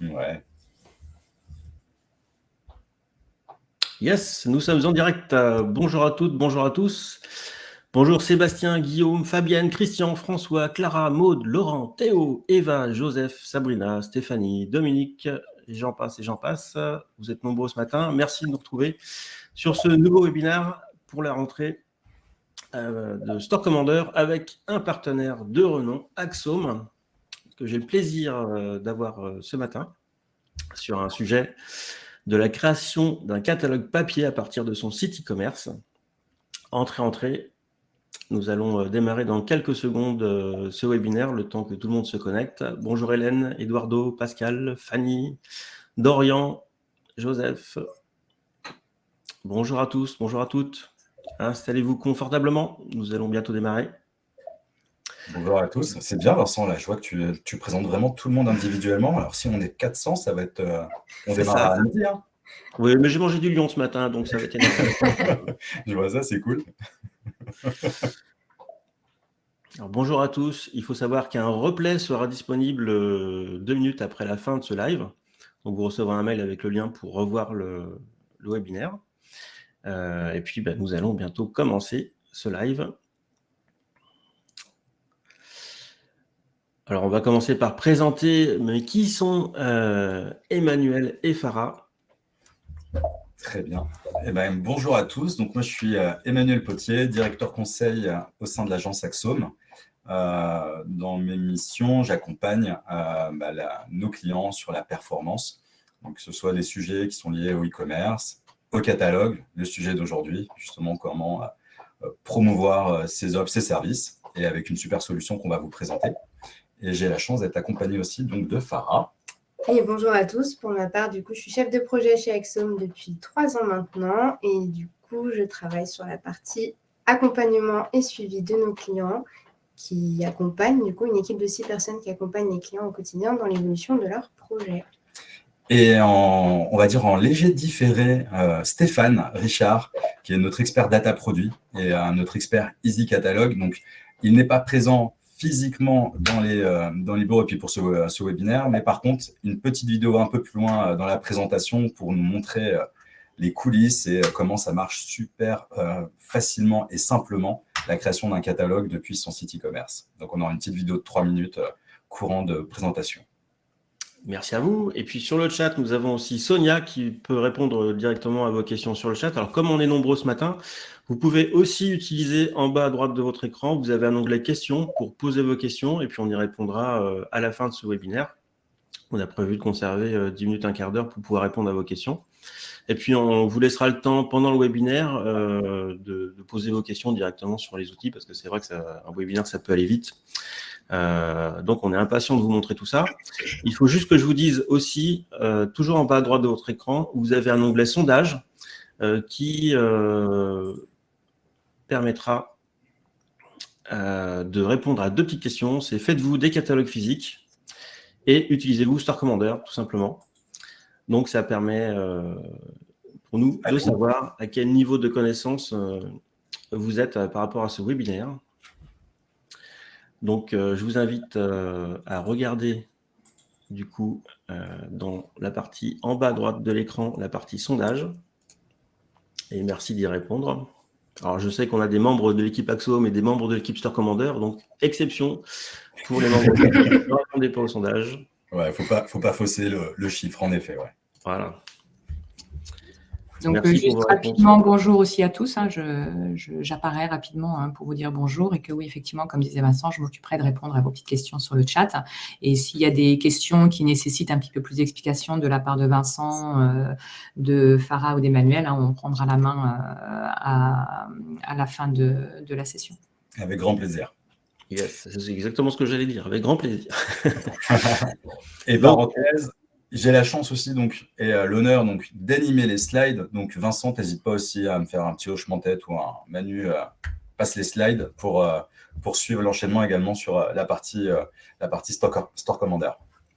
Ouais. Yes, nous sommes en direct. Bonjour à toutes, bonjour à tous. Bonjour Sébastien, Guillaume, Fabienne, Christian, François, Clara, Maude, Laurent, Théo, Eva, Joseph, Sabrina, Stéphanie, Dominique, et j'en passe et j'en passe. Vous êtes nombreux ce matin. Merci de nous retrouver sur ce nouveau webinaire pour la rentrée de Store Commander avec un partenaire de renom, Axome, que j'ai le plaisir d'avoir ce matin sur un sujet de la création d'un catalogue papier à partir de son site e-commerce. Entrée. Nous allons démarrer dans quelques secondes ce webinaire, le temps que tout le monde se connecte. Bonjour Hélène, Eduardo, Pascal, Fanny, Dorian, Joseph. Bonjour à tous, bonjour à toutes. Installez-vous confortablement, nous allons bientôt démarrer. Bonjour à tous. C'est bien, Vincent, là, je vois que tu présentes vraiment tout le monde individuellement. Alors, si on est 400, ça va être... on démarre à midi, hein. Oui, mais j'ai mangé du lion ce matin, donc ça va être énervé. Je vois ça, c'est cool. Alors, bonjour à tous. Il faut savoir qu'un replay sera disponible 2 minutes après la fin de ce live. Donc, vous recevrez un mail avec le lien pour revoir le webinaire. Et puis, nous allons bientôt commencer ce live. Alors, on va commencer par présenter, mais qui sont Emmanuel et Farah. Très bien. Bonjour à tous. Donc, moi, je suis Emmanuel Potier, directeur conseil au sein de l'agence Axome. Dans mes missions, j'accompagne nos clients sur la performance. Donc, que ce soit des sujets qui sont liés au e-commerce, au catalogue, le sujet d'aujourd'hui, justement, comment promouvoir ses offres, ses services, et avec une super solution qu'on va vous présenter. Et j'ai la chance d'être accompagné aussi donc, de Farah. Et bonjour à tous. Pour ma part, du coup, je suis chef de projet chez Axome depuis 3 ans maintenant. Et du coup, je travaille sur la partie accompagnement et suivi de nos clients qui accompagnent, du coup, une équipe de 6 personnes qui accompagnent les clients au quotidien dans l'évolution de leurs projets. Et on va dire en léger différé, Stéphane Richard, qui est notre expert data produit et notre expert Easy Catalogue. Donc, il n'est pas présent physiquement dans les bureaux et puis pour ce webinaire, mais par contre, une petite vidéo un peu plus loin dans la présentation pour nous montrer les coulisses et comment ça marche super facilement et simplement, la création d'un catalogue depuis son site e-commerce. Donc, on aura une petite vidéo de 3 minutes courant de présentation. Merci à vous. Et puis sur le chat, nous avons aussi Sonia qui peut répondre directement à vos questions sur le chat. Alors comme on est nombreux ce matin, vous pouvez aussi utiliser en bas à droite de votre écran, vous avez un onglet questions pour poser vos questions et puis on y répondra à la fin de ce webinaire. On a prévu de conserver 10 minutes, un quart d'heure pour pouvoir répondre à vos questions. Et puis on vous laissera le temps pendant le webinaire de poser vos questions directement sur les outils parce que c'est vrai que un webinaire ça peut aller vite. Donc on est impatient de vous montrer tout ça. Il faut juste que je vous dise aussi, toujours en bas à droite de votre écran, vous avez un onglet sondage qui permettra de répondre à 2 petites questions. C'est faites-vous des catalogues physiques et utilisez-vous Store Commander, tout simplement. Donc ça permet pour nous de savoir à quel niveau de connaissance vous êtes par rapport à ce webinaire. Donc je vous invite à regarder du coup dans la partie en bas à droite de l'écran, la partie sondage. Et merci d'y répondre. Alors je sais qu'on a des membres de l'équipe Axome et des membres de l'équipe Store Commander, donc exception pour les membres de l'équipe. Ne répondez pas au sondage. Ouais, faut pas fausser le chiffre, en effet. Ouais. Voilà. Donc, juste rapidement, bonjour aussi à tous. J'apparais rapidement pour vous dire bonjour et que oui, effectivement, comme disait Vincent, je m'occuperai de répondre à vos petites questions sur le chat. Et s'il y a des questions qui nécessitent un petit peu plus d'explications de la part de Vincent, de Farah ou d'Emmanuel, on prendra la main à la fin de la session. Avec grand plaisir. Yes, c'est exactement ce que j'allais dire, avec grand plaisir. Et parenthèse, j'ai la chance aussi et l'honneur d'animer les slides. Donc Vincent, n'hésite pas aussi à me faire un petit hochement de tête ou un Manu passe les slides pour suivre l'enchaînement également sur la partie Store Commander.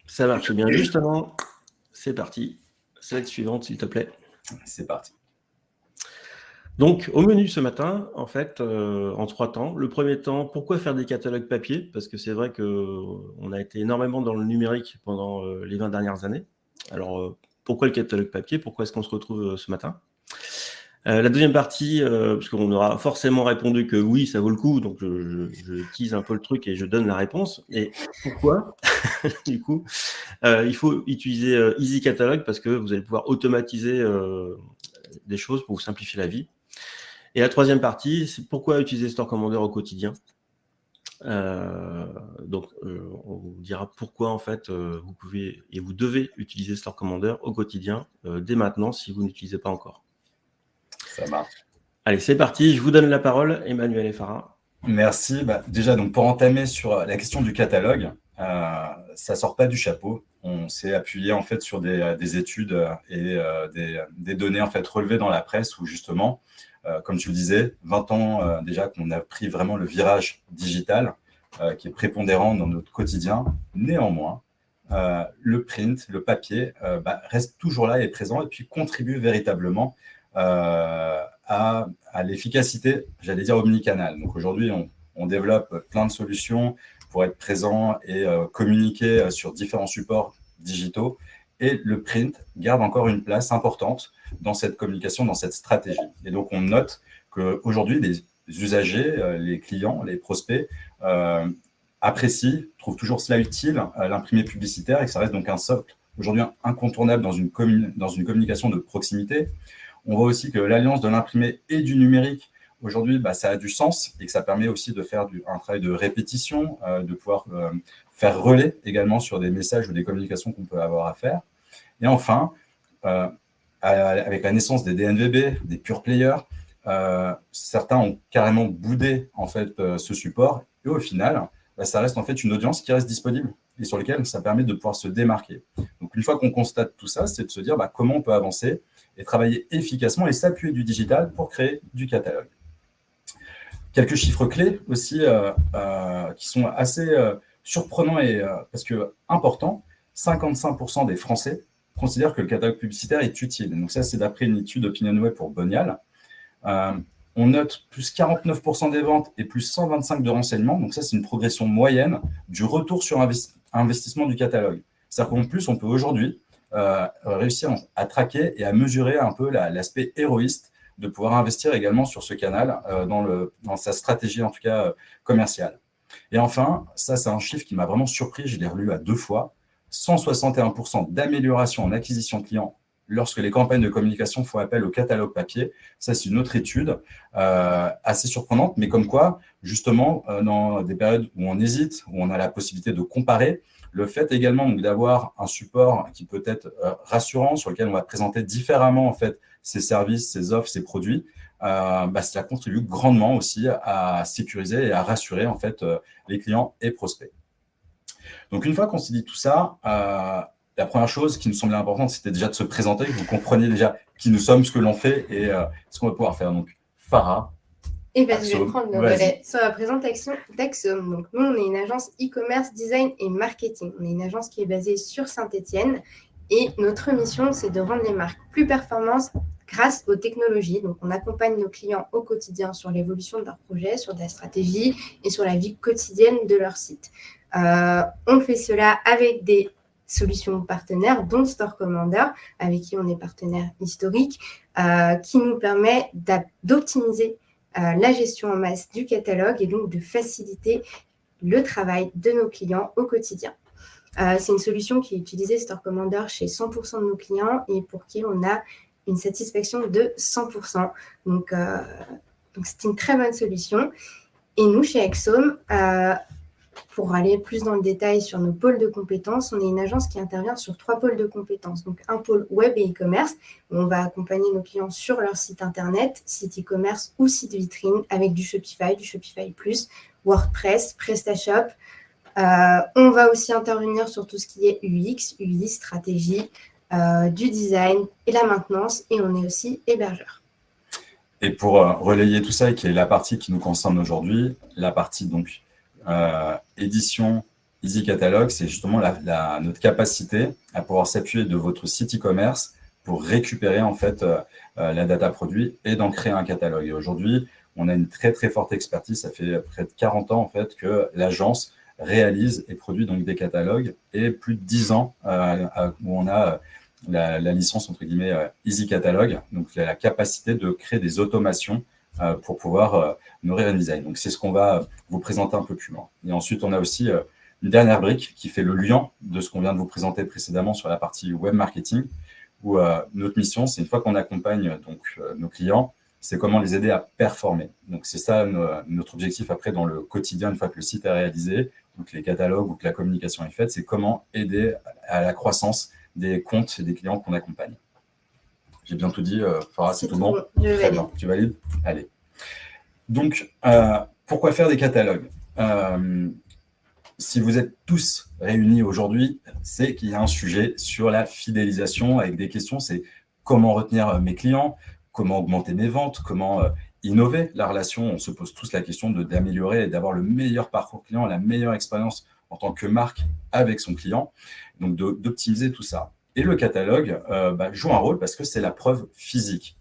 Ça marche bien. Justement, c'est parti. Slide suivante, s'il te plaît. C'est parti. Donc, au menu ce matin, en fait, en 3 temps. Le premier temps, pourquoi faire des catalogues papier? Parce que c'est vrai qu'on a été énormément dans le numérique pendant les 20 dernières années. Alors, pourquoi le catalogue papier? Pourquoi est-ce qu'on se retrouve ce matin? La deuxième partie, parce qu'on aura forcément répondu que oui, ça vaut le coup, donc je tease un peu le truc et je donne la réponse. Et pourquoi? Du coup, il faut utiliser Easy Catalog parce que vous allez pouvoir automatiser des choses pour vous simplifier la vie. Et la troisième partie, c'est pourquoi utiliser Store Commander au quotidien. Donc, on vous dira pourquoi en fait vous pouvez et vous devez utiliser Store Commander au quotidien dès maintenant si vous n'utilisez pas encore. Ça marche. Allez, c'est parti. Je vous donne la parole, Emmanuel et Farah. Merci. Déjà, donc, pour entamer sur la question du catalogue, ça sort pas du chapeau. On s'est appuyé en fait sur des études et des données en fait relevées dans la presse où justement, comme tu le disais, 20 ans déjà qu'on a pris vraiment le virage digital qui est prépondérant dans notre quotidien. Néanmoins, le print, le papier reste toujours là et présent et puis contribue véritablement à l'efficacité, j'allais dire, omnicanal. Donc aujourd'hui, on développe plein de solutions pour être présent et communiquer sur différents supports digitaux. Et le print garde encore une place importante dans cette communication, dans cette stratégie. Et donc, on note qu'aujourd'hui, les usagers, les clients, les prospects apprécient, trouvent toujours cela utile, l'imprimé publicitaire, et que ça reste donc un socle aujourd'hui incontournable dans une communication de proximité. On voit aussi que l'alliance de l'imprimé et du numérique, aujourd'hui, ça a du sens et que ça permet aussi de faire un travail de répétition, de pouvoir faire relais également sur des messages ou des communications qu'on peut avoir à faire. Et enfin, avec la naissance des DNVB, des pure players, certains ont carrément boudé en fait ce support et au final, ça reste en fait une audience qui reste disponible et sur laquelle ça permet de pouvoir se démarquer. Donc une fois qu'on constate tout ça, c'est de se dire comment on peut avancer et travailler efficacement et s'appuyer du digital pour créer du catalogue. Quelques chiffres clés aussi qui sont assez surprenants et parce que importants, 55% des Français considèrent que le catalogue publicitaire est utile. Donc ça, c'est d'après une étude OpinionWay pour Bonial. On note plus 49% des ventes et plus 125 de renseignements. Donc ça, c'est une progression moyenne du retour sur investissement du catalogue. C'est-à-dire qu'en plus, on peut aujourd'hui réussir à traquer et à mesurer un peu l'aspect héroïste de pouvoir investir également sur ce canal dans sa stratégie, en tout cas commerciale. Et enfin, ça, c'est un chiffre qui m'a vraiment surpris. Je l'ai relu à 2 fois. 161% d'amélioration en acquisition client lorsque les campagnes de communication font appel au catalogue papier. Ça, c'est une autre étude assez surprenante, mais comme quoi, justement, dans des périodes où on hésite, où on a la possibilité de comparer, le fait également d'avoir un support qui peut être rassurant, sur lequel on va présenter différemment en fait ses services, ses offres, ses produits, cela contribue grandement aussi à sécuriser et à rassurer en fait les clients et prospects. Donc une fois qu'on s'est dit tout ça, la première chose qui nous semblait importante, c'était déjà de se présenter, que vous compreniez déjà qui nous sommes, ce que l'on fait et ce qu'on va pouvoir faire. Donc Farah. Je vais prendre le relais sur la présentation d'Axome. Donc, nous, on est une agence e-commerce, design et marketing. On est une agence qui est basée sur Saint-Étienne et notre mission, c'est de rendre les marques plus performantes grâce aux technologies. Donc, on accompagne nos clients au quotidien sur l'évolution de leurs projets, sur de la stratégie et sur la vie quotidienne de leur site. On fait cela avec des solutions partenaires, dont Store Commander, avec qui on est partenaire historique, qui nous permet d'optimiser la gestion en masse du catalogue et donc de faciliter le travail de nos clients au quotidien. C'est une solution qui est utilisée, Store Commander, chez 100% de nos clients et pour qui on a une satisfaction de 100%. Donc c'est une très bonne solution. Et nous, chez Axiom, pour aller plus dans le détail sur nos pôles de compétences, on est une agence qui intervient sur 3 pôles de compétences. Donc, un pôle web et e-commerce, où on va accompagner nos clients sur leur site internet, site e-commerce ou site vitrine, avec du Shopify Plus, WordPress, PrestaShop. On va aussi intervenir sur tout ce qui est UX, UI, stratégie, du design et la maintenance. Et on est aussi hébergeur. Et pour relayer tout ça, et qui est la partie qui nous concerne aujourd'hui, la partie donc édition Easy Catalog, c'est justement notre capacité à pouvoir s'appuyer de votre site e-commerce pour récupérer en fait la data produit et d'en créer un catalogue. Et aujourd'hui, on a une très très forte expertise. Ça fait près de 40 ans en fait que l'agence réalise et produit donc des catalogues et plus de 10 ans où on a la licence entre guillemets Easy Catalog, donc la capacité de créer des automations pour pouvoir nourrir un design. Donc c'est ce qu'on va vous présenter un peu plus loin. Et ensuite, on a aussi une dernière brique qui fait le lien de ce qu'on vient de vous présenter précédemment sur la partie web marketing, où notre mission, c'est une fois qu'on accompagne donc nos clients, c'est comment les aider à performer. Donc c'est ça notre objectif après dans le quotidien, une fois que le site est réalisé, ou que les catalogues ou que la communication est faite, c'est comment aider à la croissance des comptes et des clients qu'on accompagne. J'ai bien tout dit, Farah, c'est tout bon? Très bien, tu valides? Allez. Donc, pourquoi faire des catalogues? Si vous êtes tous réunis aujourd'hui, c'est qu'il y a un sujet sur la fidélisation avec des questions, c'est comment retenir mes clients, comment augmenter mes ventes, comment innover la relation. On se pose tous la question d'améliorer et d'avoir le meilleur parcours client, la meilleure expérience en tant que marque avec son client, donc d'optimiser tout ça. Et le catalogue joue un rôle parce que c'est la preuve physique.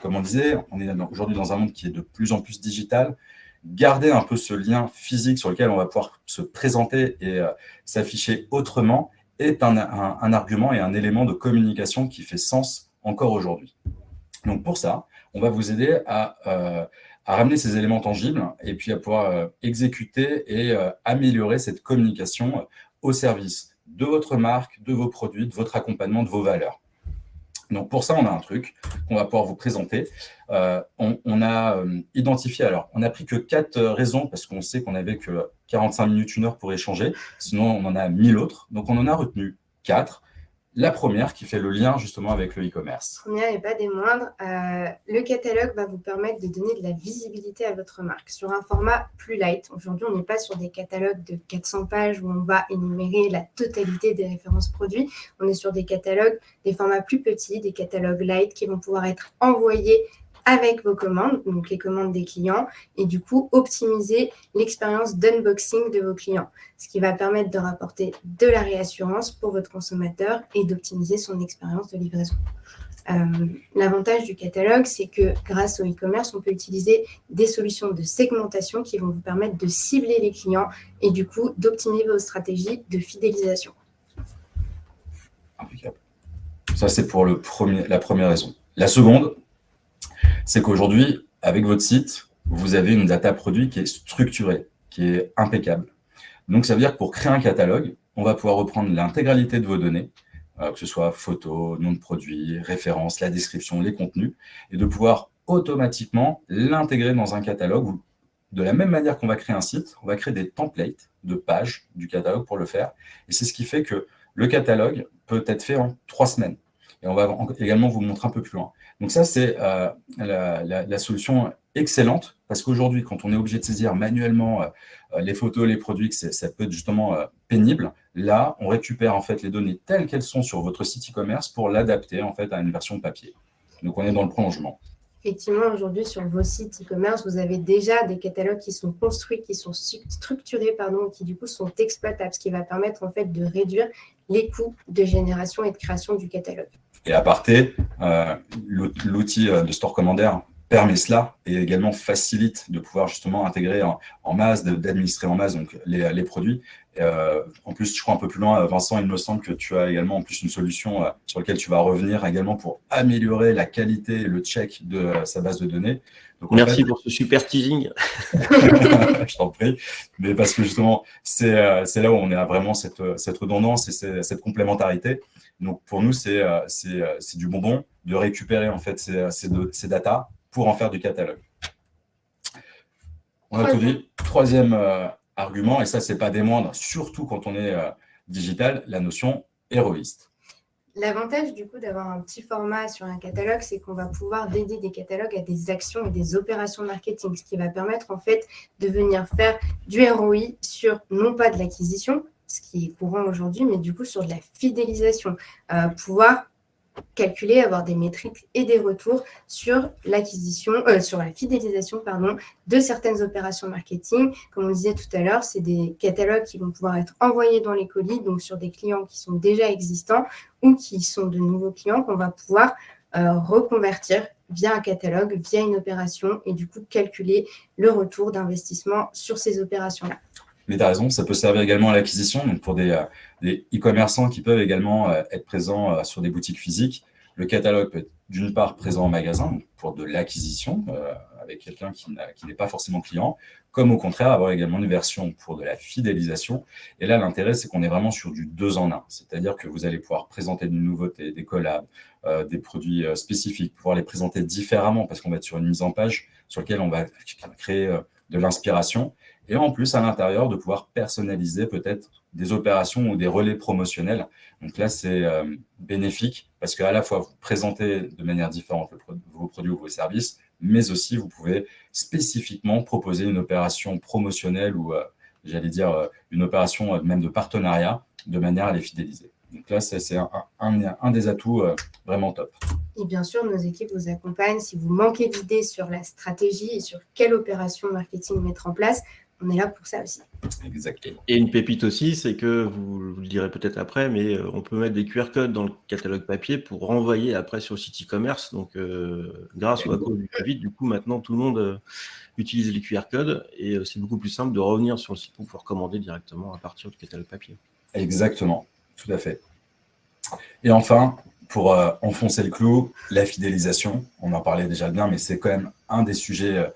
Comme on disait, on est aujourd'hui dans un monde qui est de plus en plus digital. Garder un peu ce lien physique sur lequel on va pouvoir se présenter et s'afficher autrement est un argument et un élément de communication qui fait sens encore aujourd'hui. Donc pour ça, on va vous aider à ramener ces éléments tangibles et puis à pouvoir exécuter et améliorer cette communication au service de votre marque, de vos produits, de votre accompagnement, de vos valeurs. Donc, pour ça, on a un truc qu'on va pouvoir vous présenter. On a identifié, alors, on n'a pris que 4 raisons parce qu'on sait qu'on n'avait que 45 minutes, 1 heure pour échanger. Sinon, on en a 1000 autres. Donc, on en a retenu 4. La première qui fait le lien justement avec le e-commerce. Première et pas des moindres, le catalogue va vous permettre de donner de la visibilité à votre marque sur un format plus light. Aujourd'hui, on n'est pas sur des catalogues de 400 pages où on va énumérer la totalité des références produits. On est sur des catalogues, des formats plus petits, des catalogues light qui vont pouvoir être envoyés avec vos commandes, donc les commandes des clients, et du coup optimiser l'expérience d'unboxing de vos clients, ce qui va permettre de rapporter de la réassurance pour votre consommateur et d'optimiser son expérience de livraison. L'avantage du catalogue, c'est que grâce au e-commerce, on peut utiliser des solutions de segmentation qui vont vous permettre de cibler les clients et du coup d'optimiser vos stratégies de fidélisation. Impeccable. Ça, c'est pour la première raison. La seconde, c'est qu'aujourd'hui, avec votre site, vous avez une data produit qui est structurée, qui est impeccable. Donc, ça veut dire que pour créer un catalogue, on va pouvoir reprendre l'intégralité de vos données, que ce soit photos, nom de produit, références, la description, les contenus, et de pouvoir automatiquement l'intégrer dans un catalogue où, de la même manière qu'on va créer un site, on va créer des templates de pages du catalogue pour le faire. Et c'est ce qui fait que le catalogue peut être fait en 3 semaines. Et on va également vous montrer un peu plus loin. Donc ça, c'est la solution excellente parce qu'aujourd'hui, quand on est obligé de saisir manuellement les photos, les produits, que ça peut être justement pénible, là, on récupère en fait les données telles qu'elles sont sur votre site e-commerce pour l'adapter en fait à une version papier. Donc, on est dans le prolongement. Effectivement, aujourd'hui, sur vos sites e-commerce, vous avez déjà des catalogues qui sont construits, qui sont structurés, et qui du coup sont exploitables, ce qui va permettre en fait de réduire les coûts de génération et de création du catalogue. Et à parté, l'outil de Store Commander permet cela et également facilite de pouvoir justement intégrer en masse, d'administrer en masse donc les produits. En plus, je crois un peu plus loin, Vincent, il me semble que tu as également en plus une solution sur laquelle tu vas revenir également pour améliorer la qualité et le check de sa base de données. Donc, merci pour ce super teasing. Je t'en prie. Mais parce que justement, c'est là où on a vraiment cette redondance et cette complémentarité. Donc, pour nous, c'est du bonbon de récupérer en fait ces datas pour en faire du catalogue. On a tout dit. Troisième argument, et ça, c'est pas des moindres, surtout quand on est digital, la notion héroïste. L'avantage du coup d'avoir un petit format sur un catalogue, c'est qu'on va pouvoir dédier des catalogues à des actions et des opérations marketing, ce qui va permettre en fait de venir faire du ROI sur non pas de l'acquisition, ce qui est courant aujourd'hui, mais du coup sur de la fidélisation, pouvoir calculer, avoir des métriques et des retours sur sur la fidélisation de certaines opérations marketing. Comme on disait tout à l'heure, c'est des catalogues qui vont pouvoir être envoyés dans les colis, donc sur des clients qui sont déjà existants ou qui sont de nouveaux clients qu'on va pouvoir reconvertir via un catalogue, via une opération, et du coup calculer le retour d'investissement sur ces opérations-là. Mais tu as raison, ça peut servir également à l'acquisition, donc pour des e-commerçants qui peuvent également être présents sur des boutiques physiques. Le catalogue peut être d'une part présent en magasin, donc pour de l'acquisition, avec quelqu'un qui n'est pas forcément client, comme au contraire avoir également une version pour de la fidélisation. Et là, l'intérêt, c'est qu'on est vraiment sur du 2 en 1, c'est-à-dire que vous allez pouvoir présenter des nouveautés, des collabs, des produits spécifiques, pouvoir les présenter différemment, parce qu'on va être sur une mise en page sur laquelle on va créer de l'inspiration. Et en plus, à l'intérieur, de pouvoir personnaliser peut-être des opérations ou des relais promotionnels. Donc là, c'est bénéfique parce qu'à la fois, vous présentez de manière différente vos produits ou vos services, mais aussi, vous pouvez spécifiquement proposer une opération promotionnelle ou, j'allais dire, une opération même de partenariat de manière à les fidéliser. Donc là, c'est un des atouts vraiment top. Et bien sûr, nos équipes vous accompagnent. Si vous manquez d'idées sur la stratégie et sur quelle opération marketing mettre en place, on est là pour ça aussi. Exactement. Et une pépite aussi, c'est que, vous le direz peut-être après, mais on peut mettre des QR codes dans le catalogue papier pour renvoyer après sur le site e-commerce. Donc, grâce à cause du Covid, du coup, maintenant, tout le monde utilise les QR codes et c'est beaucoup plus simple de revenir sur le site pour pouvoir commander directement à partir du catalogue papier. Exactement, tout à fait. Et enfin, pour enfoncer le clou, la fidélisation, on en parlait déjà bien, mais c'est quand même un des sujets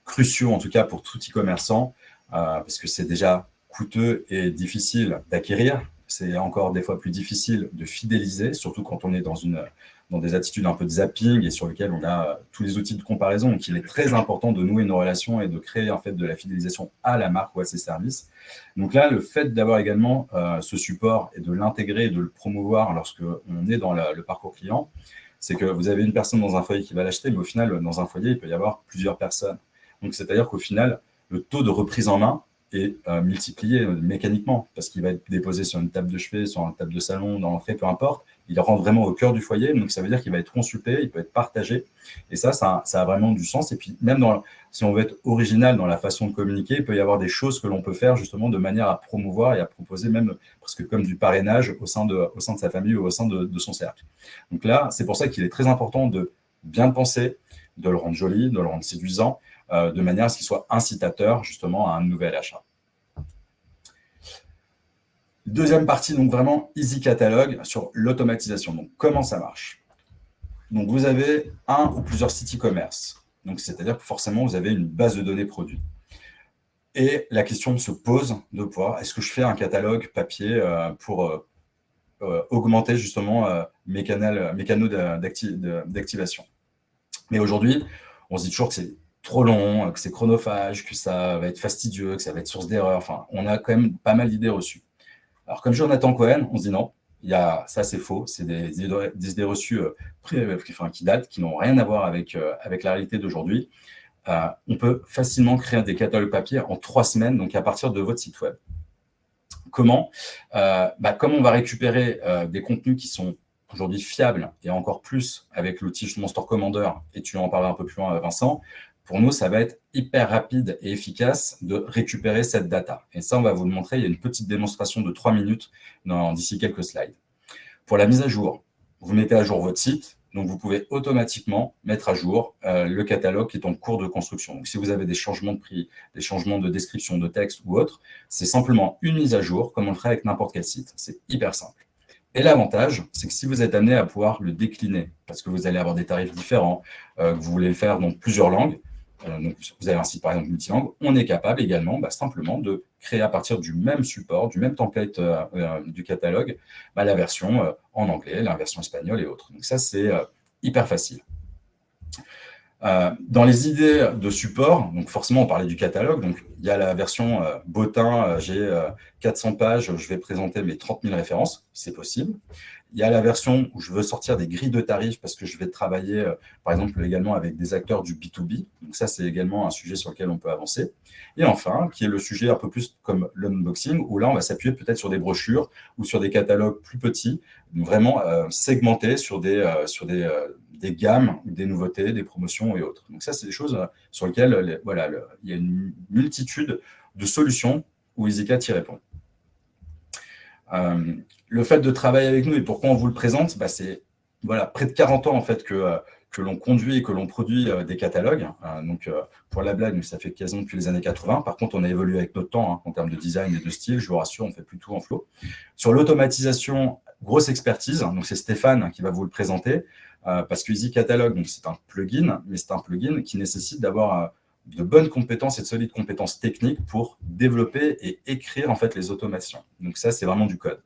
cruciaux, en tout cas pour tout e-commerçant, parce que c'est déjà coûteux et difficile d'acquérir. C'est encore des fois plus difficile de fidéliser, surtout quand on est dans des attitudes un peu de zapping et sur lesquelles on a tous les outils de comparaison. Donc, il est très important de nouer nos relations et de créer en fait de la fidélisation à la marque ou à ses services. Donc là, le fait d'avoir également ce support et de l'intégrer et de le promouvoir lorsque on est dans le parcours client, c'est que vous avez une personne dans un foyer qui va l'acheter, mais au final, dans un foyer, il peut y avoir plusieurs personnes. Donc, c'est-à-dire qu'au final, le taux de reprise en main est multiplié mécaniquement parce qu'il va être déposé sur une table de chevet, sur une table de salon, dans l'entrée, peu importe. Il rentre vraiment au cœur du foyer, donc ça veut dire qu'il va être consulté, il peut être partagé. Et ça a vraiment du sens. Et puis, même si on veut être original dans la façon de communiquer, il peut y avoir des choses que l'on peut faire justement de manière à promouvoir et à proposer même presque comme du parrainage au sein de sa famille ou au sein de son cercle. Donc là, c'est pour ça qu'il est très important de bien le penser, de le rendre joli, de le rendre séduisant, de manière à ce qu'il soit incitateur justement à un nouvel achat. Deuxième partie, donc vraiment Easy Catalogue sur l'automatisation. Donc, comment ça marche? Donc, vous avez un ou plusieurs sites e-commerce. Donc, c'est-à-dire que forcément, vous avez une base de données produits. Et la question se pose de pouvoir, est-ce que je fais un catalogue papier pour augmenter justement mes canaux d'activation? Mais aujourd'hui, on se dit toujours que c'est trop long, que c'est chronophage, que ça va être fastidieux, que ça va être source d'erreur. Enfin, on a quand même pas mal d'idées reçues. Alors, comme Jonathan Cohen, on se dit non, ça c'est faux, c'est des idées reçues qui datent, qui n'ont rien à voir avec la réalité d'aujourd'hui. On peut facilement créer des catalogues papier en 3 semaines, donc à partir de votre site web. Comment? Comme on va récupérer des contenus qui sont aujourd'hui fiables et encore plus avec l'outil justement Store Commander, et tu en parleras un peu plus loin, Vincent, pour nous, ça va être hyper rapide et efficace de récupérer cette data. Et ça, on va vous le montrer. Il y a une petite démonstration de 3 minutes d'ici quelques slides. Pour la mise à jour, vous mettez à jour votre site. Donc, vous pouvez automatiquement mettre à jour le catalogue qui est en cours de construction. Donc, si vous avez des changements de prix, des changements de description de texte ou autre, c'est simplement une mise à jour comme on le ferait avec n'importe quel site. C'est hyper simple. Et l'avantage, c'est que si vous êtes amené à pouvoir le décliner, parce que vous allez avoir des tarifs différents, que vous voulez le faire dans plusieurs langues, donc vous avez un site par exemple multilingue, on est capable également simplement de créer à partir du même support, du même template du catalogue, la version en anglais, la version espagnole et autres. Donc ça, c'est hyper facile. Dans les idées de support, donc forcément, on parlait du catalogue. Donc, il y a la version bottin, j'ai 400 pages, je vais présenter mes 30 000 références, c'est possible. Il y a la version où je veux sortir des grilles de tarifs parce que je vais travailler, par exemple, également avec des acteurs du B2B. Donc ça, c'est également un sujet sur lequel on peut avancer. Et enfin, qui est le sujet un peu plus comme l'unboxing, où là, on va s'appuyer peut-être sur des brochures ou sur des catalogues plus petits, vraiment segmentés sur des gammes, des nouveautés, des promotions et autres. Donc ça, c'est des choses sur lesquelles il y a une multitude de solutions où EasyCat y répond. Le fait de travailler avec nous et pourquoi on vous le présente, c'est près de 40 ans en fait, que l'on conduit et que l'on produit des catalogues. Donc, pour la blague, ça fait quasiment depuis les années 80. Par contre, on a évolué avec notre temps en termes de design et de style. Je vous rassure, on ne fait plus tout en flow. Sur l'automatisation, grosse expertise. Donc, c'est Stéphane qui va vous le présenter. Parce que Easy Catalog, c'est un plugin, mais c'est un plugin qui nécessite d'avoir de bonnes compétences et de solides compétences techniques pour développer et écrire en fait les automations. Donc ça, c'est vraiment du code.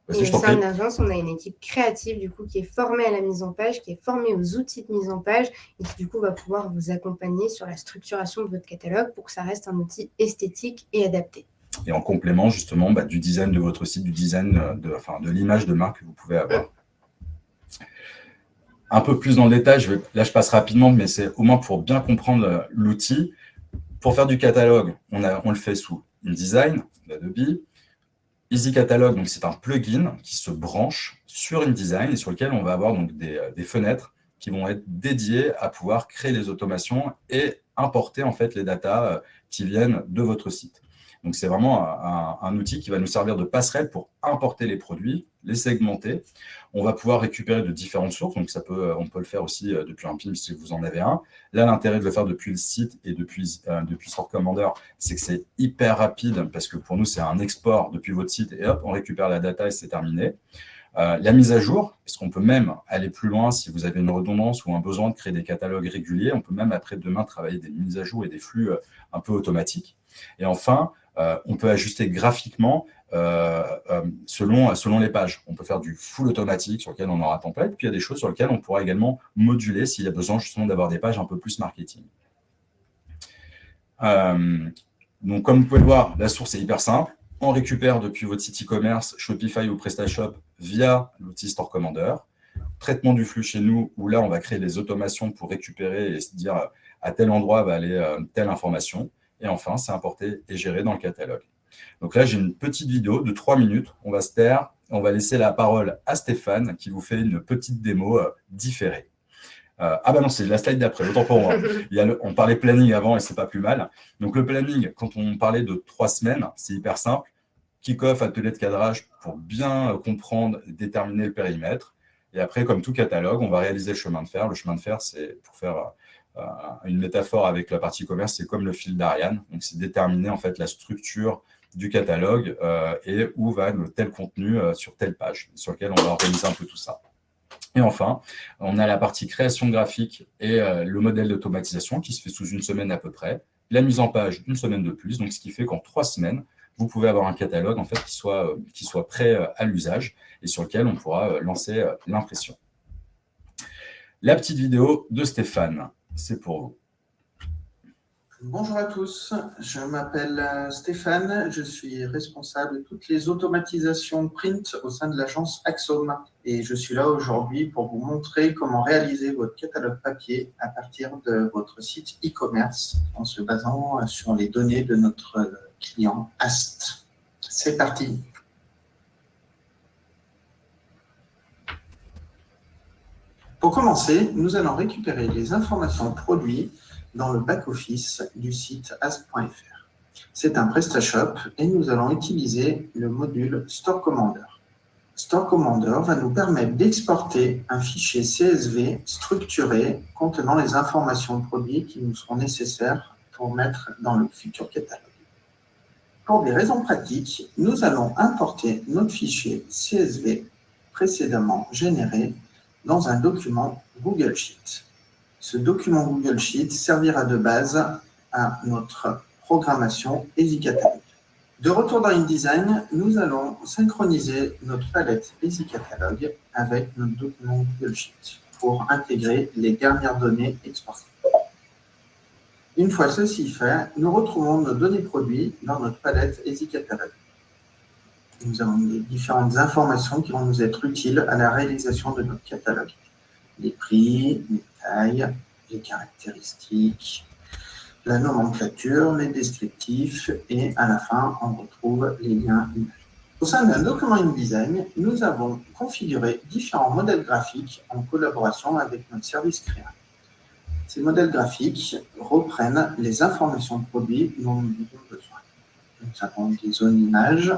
Et au sein de l'agence, on a une équipe créative du coup qui est formée à la mise en page, qui est formée aux outils de mise en page et qui du coup va pouvoir vous accompagner sur la structuration de votre catalogue pour que ça reste un outil esthétique et adapté. Et en complément justement du design de votre site, du design de l'image de marque que vous pouvez avoir. Un peu plus dans le détail, là je passe rapidement, mais c'est au moins pour bien comprendre l'outil. Pour faire du catalogue, on le fait sous InDesign, d'Adobe. Easy Catalog, donc c'est un plugin qui se branche sur InDesign et sur lequel on va avoir donc des fenêtres qui vont être dédiées à pouvoir créer les automations et importer en fait les datas qui viennent de votre site. Donc c'est vraiment un outil qui va nous servir de passerelle pour importer les produits, les segmenter. On va pouvoir récupérer de différentes sources, donc on peut le faire aussi depuis un PIM si vous en avez un. Là, l'intérêt de le faire depuis le site et depuis Store Commander, c'est que c'est hyper rapide parce que pour nous, c'est un export depuis votre site et hop, on récupère la data et c'est terminé. La mise à jour, parce qu'on peut même aller plus loin si vous avez une redondance ou un besoin de créer des catalogues réguliers. On peut même après-demain travailler des mises à jour et des flux un peu automatiques. Et enfin, on peut ajuster graphiquement selon les pages. On peut faire du full automatique sur lequel on aura template, puis il y a des choses sur lesquelles on pourra également moduler s'il y a besoin justement d'avoir des pages un peu plus marketing. Donc, comme vous pouvez le voir, la source est hyper simple. On récupère depuis votre site e-commerce, Shopify ou PrestaShop via l'outil Store Commander. Traitement du flux chez nous, où là, on va créer des automations pour récupérer et se dire à tel endroit va aller telle information. Et enfin, c'est importé et géré dans le catalogue. Donc là, j'ai une petite vidéo de 3 minutes. On va se taire. On va laisser la parole à Stéphane qui vous fait une petite démo différée. Non, c'est la slide d'après, autant pour moi. On parlait planning avant et c'est pas plus mal. Donc le planning, quand on parlait de 3 semaines, c'est hyper simple. Kick-off, atelier de cadrage pour bien comprendre et déterminer le périmètre. Et après, comme tout catalogue, on va réaliser le chemin de fer. Le chemin de fer, c'est pour faire une métaphore avec la partie commerce, c'est comme le fil d'Ariane. Donc, c'est déterminer en fait la structure du catalogue et où va tel contenu sur telle page, sur lequel on va organiser un peu tout ça. Et enfin, on a la partie création graphique et le modèle d'automatisation qui se fait sous 1 semaine à peu près. La mise en page, 1 semaine de plus. Donc, ce qui fait qu'en 3 semaines, vous pouvez avoir un catalogue en fait, qui soit prêt à l'usage et sur lequel on pourra lancer l'impression. La petite vidéo de Stéphane, c'est pour vous. Bonjour à tous, je m'appelle Stéphane, je suis responsable de toutes les automatisations print au sein de l'agence Axome et je suis là aujourd'hui pour vous montrer comment réaliser votre catalogue papier à partir de votre site e-commerce en se basant sur les données de notre client AST. C'est parti. Pour commencer, nous allons récupérer les informations produits dans le back-office du site ast.fr. C'est un PrestaShop et nous allons utiliser le module Store Commander. Store Commander va nous permettre d'exporter un fichier CSV structuré contenant les informations produits qui nous seront nécessaires pour mettre dans le futur catalogue. Pour des raisons pratiques, nous allons importer notre fichier CSV précédemment généré dans un document Google Sheet. Ce document Google Sheet servira de base à notre programmation Easy Catalog. De retour dans InDesign, nous allons synchroniser notre palette Easy Catalog avec notre document Google Sheet. pour intégrer les dernières données exportées. Une fois ceci fait, nous retrouvons nos données produits dans notre palette EasyCatalog. Nous avons les différentes informations qui vont nous être utiles à la réalisation de notre catalogue. Les prix, les tailles, les caractéristiques, la nomenclature, les descriptifs et à la fin, on retrouve les liens images. Au sein d'un document InDesign, nous avons configuré différents modèles graphiques en collaboration avec notre service créa. Ces modèles graphiques reprennent les informations produits dont nous avons besoin. Nous avons des zones images,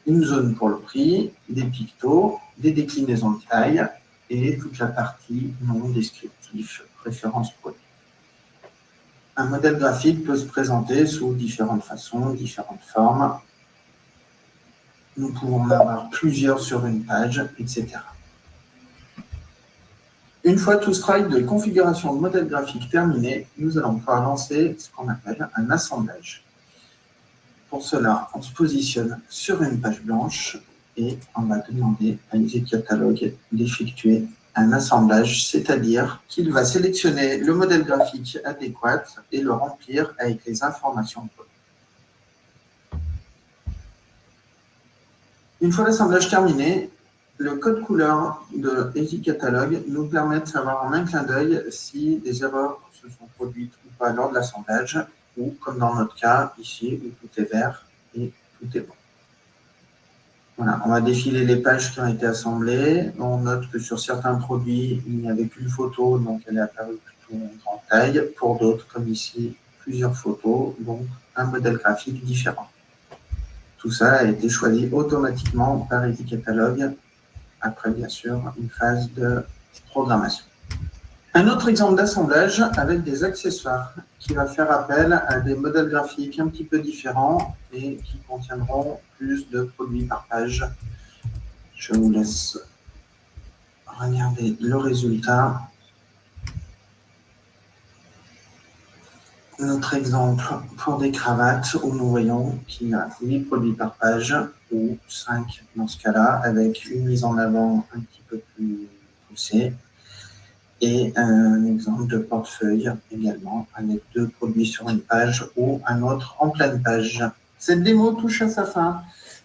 une zone pour le prix, des pictos, des déclinaisons de taille et toute la partie non descriptif, référence produit. Un modèle graphique peut se présenter sous différentes façons, différentes formes. Nous pouvons en avoir plusieurs sur une page, etc. Une fois tout ce travail de configuration de modèle graphique terminé, nous allons pouvoir lancer ce qu'on appelle un assemblage. Pour cela, on se positionne sur une page blanche et on va demander à EasyCatalog d'effectuer un assemblage, c'est-à-dire qu'il va sélectionner le modèle graphique adéquat et le remplir avec les informations. Une fois l'assemblage terminé, le code couleur de EasyCatalog nous permet de savoir en un clin d'œil si des erreurs se sont produites ou pas lors de l'assemblage, ou comme dans notre cas ici où tout est vert et tout est bon. Voilà, on va défiler les pages qui ont été assemblées. On note que sur certains produits, il n'y avait qu'une photo, donc elle est apparue plutôt en grande taille. Pour d'autres, comme ici, plusieurs photos, donc un modèle graphique différent. Tout ça a été choisi automatiquement par EasyCatalog, après bien sûr une phase de programmation. Un autre exemple d'assemblage avec des accessoires qui va faire appel à des modèles graphiques un petit peu différents et qui contiendront plus de produits par page. Je vous laisse regarder le résultat. Notre exemple pour des cravates où nous voyons qu'il y a 8 produits par page ou 5 dans ce cas-là, avec une mise en avant un petit peu plus poussée. Et un exemple de portefeuille également, avec 2 produits sur une page ou un autre en pleine page. Cette démo touche à sa fin.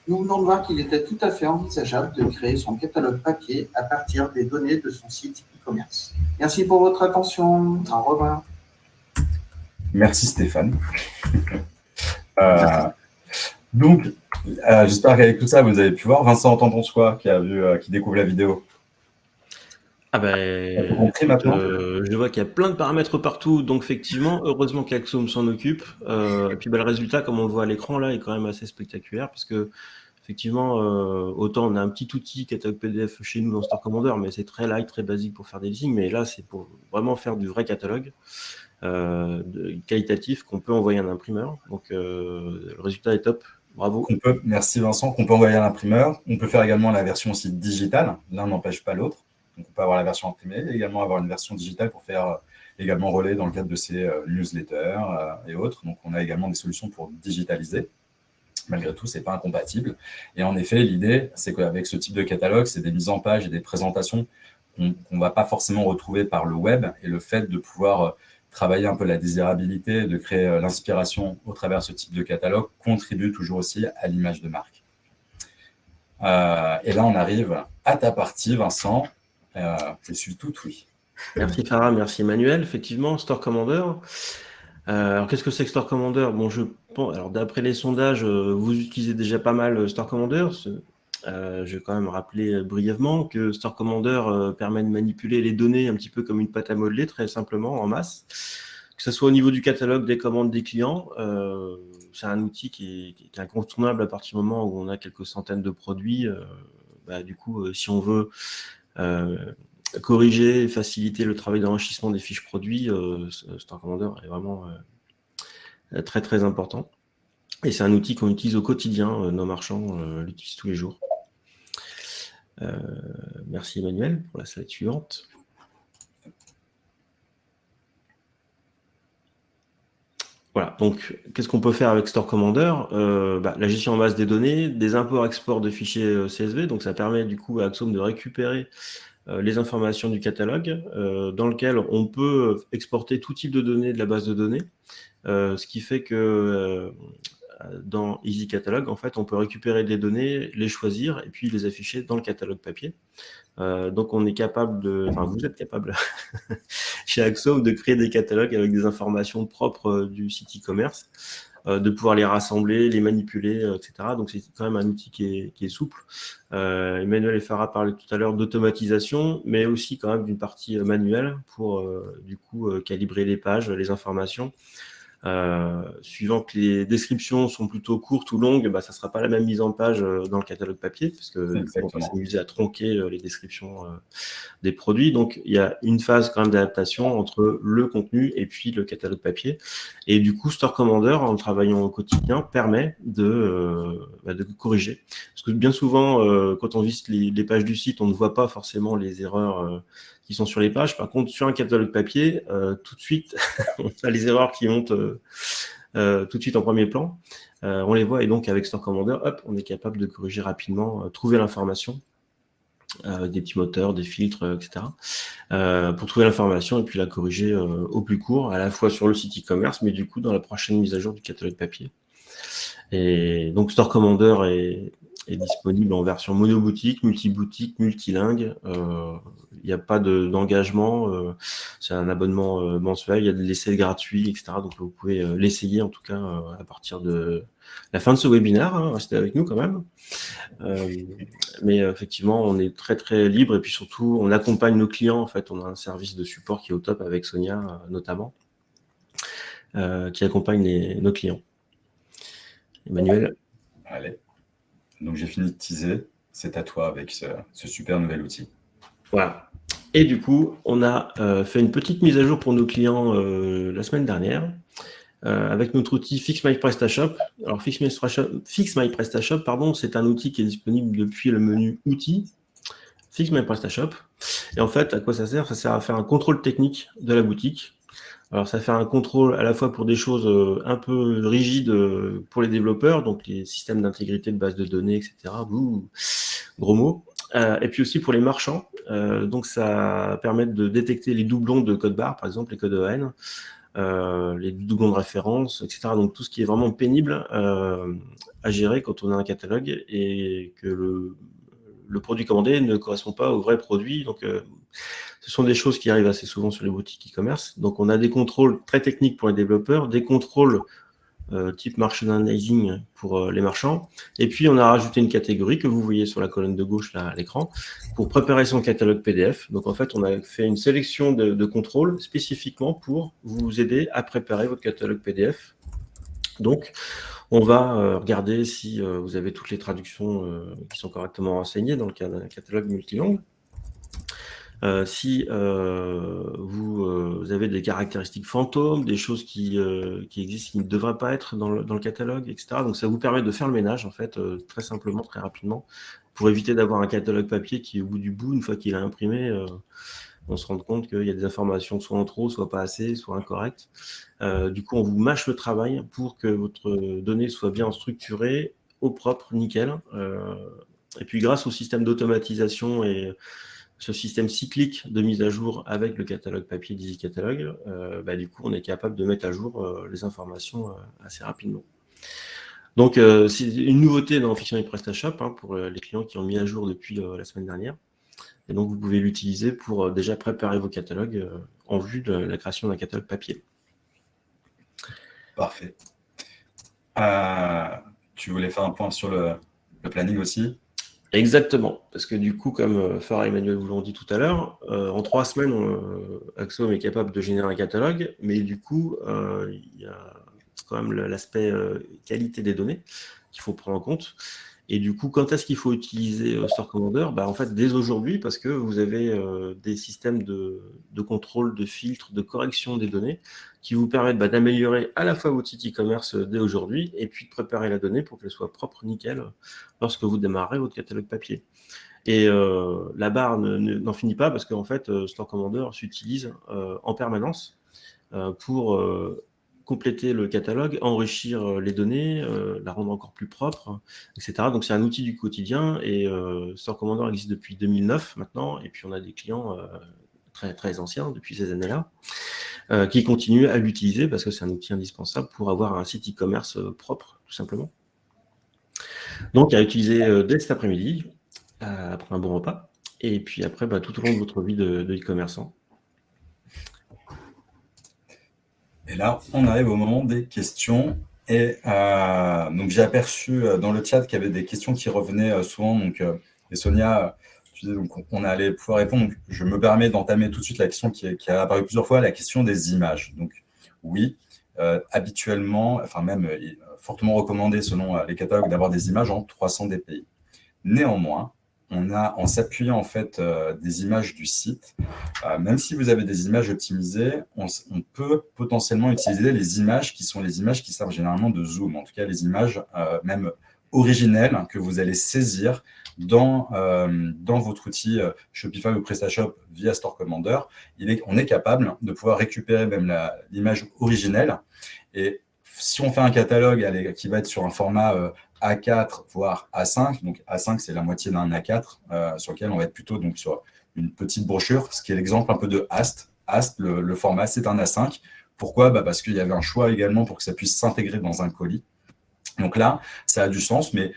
Nous venons de voir qu'il était tout à fait envisageable de créer son catalogue papier à partir des données de son site e-commerce. Merci pour votre attention. Au revoir. Merci Stéphane. Donc, j'espère qu'avec tout ça, vous avez pu voir. Vincent, t'en penses quoi, qui découvre la vidéo? Ah ben, compris maintenant je vois qu'il y a plein de paramètres partout, donc effectivement, heureusement qu'Axome s'en occupe. Et puis le résultat, comme on le voit à l'écran là, est quand même assez spectaculaire parce que effectivement, autant on a un petit outil catalogue PDF chez nous dans Store Commander, mais c'est très light, très basique pour faire des listings, mais là c'est pour vraiment faire du vrai catalogue qualitatif qu'on peut envoyer à un imprimeur. Donc le résultat est top. Bravo. Merci Vincent, qu'on peut envoyer à l'imprimeur. On peut faire également la version aussi digitale. L'un n'empêche pas l'autre. Donc, on peut avoir la version imprimée et également avoir une version digitale pour faire également relais dans le cadre de ces newsletters et autres. Donc, on a également des solutions pour digitaliser. Malgré tout, ce n'est pas incompatible. Et en effet, l'idée, c'est qu'avec ce type de catalogue, c'est des mises en page et des présentations qu'on ne va pas forcément retrouver par le web. Et le fait de pouvoir travailler un peu la désirabilité, de créer l'inspiration au travers de ce type de catalogue contribue toujours aussi à l'image de marque. Et là, on arrive à ta partie, Vincent. Je suis tout oui. Merci Farah, merci Emmanuel. Effectivement, Store Commander. Alors, qu'est-ce que c'est que Store Commander? Bon, je pense, alors d'après les sondages, vous utilisez déjà pas mal Store Commander. Je vais quand même rappeler brièvement que Store Commander permet de manipuler les données un petit peu comme une pâte à modeler, très simplement, en masse. Que ce soit au niveau du catalogue, des commandes des clients, c'est un outil qui est incontournable à partir du moment où on a quelques centaines de produits. Du coup, si on veut corriger et faciliter le travail d'enrichissement des fiches produits, Store Commander est vraiment très très important. Et c'est un outil qu'on utilise au quotidien, nos marchands l'utilisent tous les jours. Merci Emmanuel pour la slide suivante. Voilà, donc qu'est-ce qu'on peut faire avec Store Commander? La gestion en masse des données, des imports-exports de fichiers CSV, donc ça permet du coup à Axiom de récupérer les informations du catalogue, dans lequel on peut exporter tout type de données de la base de données, ce qui fait que dans Easy Catalog, en fait, on peut récupérer des données, les choisir et puis les afficher dans le catalogue papier. Donc, on est capable vous êtes capable chez Axome de créer des catalogues avec des informations propres du site e-commerce, de pouvoir les rassembler, les manipuler, etc. Donc, c'est quand même un outil qui est souple. Emmanuel et Farah parlaient tout à l'heure d'automatisation, mais aussi quand même d'une partie manuelle pour, du coup, calibrer les pages, les informations. Suivant que les descriptions sont plutôt courtes ou longues, ça ne sera pas la même mise en page dans le catalogue papier, parce que on va s'amuser à tronquer les descriptions des produits. Donc, il y a une phase quand même d'adaptation entre le contenu et puis le catalogue papier. Et du coup, Store Commander, en travaillant au quotidien, permet de corriger. Parce que bien souvent, quand on visite les pages du site, on ne voit pas forcément les erreurs qui sont sur les pages. Par contre, sur un catalogue papier, tout de suite, on a les erreurs qui montent tout de suite en premier plan. On les voit et donc avec Store Commander, hop, on est capable de corriger rapidement, trouver l'information, des petits moteurs, des filtres, etc. Pour trouver l'information et puis la corriger au plus court, à la fois sur le site e-commerce, mais du coup dans la prochaine mise à jour du catalogue papier. Et donc Store Commander est disponible en version monoboutique, multiboutique, multilingue. Il n'y a pas d'engagement. C'est un abonnement mensuel. Il y a de l'essai gratuit, etc. Donc vous pouvez l'essayer en tout cas à partir de la fin de ce webinaire. Restez avec nous quand même. Mais effectivement, on est très très libre et puis surtout, on accompagne nos clients. En fait, on a un service de support qui est au top avec Sonia notamment, qui accompagne nos clients. Emmanuel. Allez. Donc, j'ai fini de teaser. C'est à toi avec ce super nouvel outil. Voilà. Et du coup, on a fait une petite mise à jour pour nos clients la semaine dernière avec notre outil Fix My PrestaShop. Alors, Fix My PrestaShop, c'est un outil qui est disponible depuis le menu Outils, Fix My PrestaShop. Et en fait, à quoi ça sert ? Ça sert à faire un contrôle technique de la boutique. Alors, ça fait un contrôle à la fois pour des choses un peu rigides pour les développeurs, donc les systèmes d'intégrité de base de données, etc. Gros mots. Et puis aussi pour les marchands. Donc, ça permet de détecter les doublons de code barre, par exemple, les codes EN, les doublons de référence, etc. Donc, tout ce qui est vraiment pénible à gérer quand on a un catalogue et que le produit commandé ne correspond pas au vrai produit. Donc, ce sont des choses qui arrivent assez souvent sur les boutiques e-commerce. Donc, on a des contrôles très techniques pour les développeurs, des contrôles type merchandising pour les marchands. Et puis, on a rajouté une catégorie que vous voyez sur la colonne de gauche là, à l'écran pour préparer son catalogue PDF. Donc, en fait, on a fait une sélection de contrôles spécifiquement pour vous aider à préparer votre catalogue PDF. Donc, on va regarder si vous avez toutes les traductions qui sont correctement renseignées dans le catalogue multilangue. Si vous avez des caractéristiques fantômes, des choses qui existent, qui ne devraient pas être dans le catalogue, etc. Donc, ça vous permet de faire le ménage, en fait, très simplement, très rapidement, pour éviter d'avoir un catalogue papier qui, au bout du bout, une fois qu'il est imprimé, on se rend compte qu'il y a des informations soit en trop, soit pas assez, soit incorrectes. Du coup, on vous mâche le travail pour que votre donnée soit bien structurée, au propre, nickel. Et puis, grâce au système d'automatisation et ce système cyclique de mise à jour avec le catalogue papier d'Easy Catalog, du coup, on est capable de mettre à jour les informations assez rapidement. Donc, c'est une nouveauté dans Fix My PrestaShop pour les clients qui ont mis à jour depuis la semaine dernière. Et donc, vous pouvez l'utiliser pour déjà préparer vos catalogues en vue de la création d'un catalogue papier. Parfait. Tu voulais faire un point sur le planning aussi ? Exactement, parce que du coup, comme Farah et Emmanuel vous l'ont dit tout à l'heure, en 3 semaines, Axome est capable de générer un catalogue, mais du coup, il y a quand même l'aspect qualité des données qu'il faut prendre en compte. Et du coup, quand est-ce qu'il faut utiliser Store Commander ? En fait, dès aujourd'hui, parce que vous avez des systèmes de contrôle, de filtre, de correction des données qui vous permettent d'améliorer à la fois votre site e-commerce dès aujourd'hui et puis de préparer la donnée pour qu'elle soit propre, nickel, lorsque vous démarrerez votre catalogue papier. Et la barre n'en finit pas parce qu'en fait, Store Commander s'utilise en permanence pour compléter le catalogue, enrichir les données, la rendre encore plus propre, etc. Donc, c'est un outil du quotidien et Store Commander existe depuis 2009 maintenant. Et puis, on a des clients très, très anciens depuis ces années-là qui continuent à l'utiliser parce que c'est un outil indispensable pour avoir un site e-commerce propre, tout simplement. Donc, à utiliser dès cet après-midi, après un bon repas, et puis après, tout au long de votre vie de e-commerçant. Et là, on arrive au moment des questions. Et donc, j'ai aperçu dans le chat qu'il y avait des questions qui revenaient souvent. Donc, et Sonia, tu disais, donc, on allait pouvoir répondre. Donc, je me permets d'entamer tout de suite la question qui a apparu plusieurs fois, la question des images. Donc, oui, habituellement, enfin même fortement recommandé selon les catalogues d'avoir des images en 300 dpi. Néanmoins, on a, en s'appuyant en fait des images du site, même si vous avez des images optimisées, on peut potentiellement utiliser les images qui sont les images qui servent généralement de zoom, en tout cas les images même originelles que vous allez saisir dans votre outil Shopify ou PrestaShop via Store Commander. On est capable de pouvoir récupérer même l'image originelle. Et si on fait un catalogue qui va être sur un format A4, voire A5, donc A5, c'est la moitié d'un A4, sur lequel on va être plutôt donc, sur une petite brochure, ce qui est l'exemple un peu de Ast. Ast, le format, c'est un A5. Pourquoi ? Parce qu'il y avait un choix également pour que ça puisse s'intégrer dans un colis. Donc là, ça a du sens, mais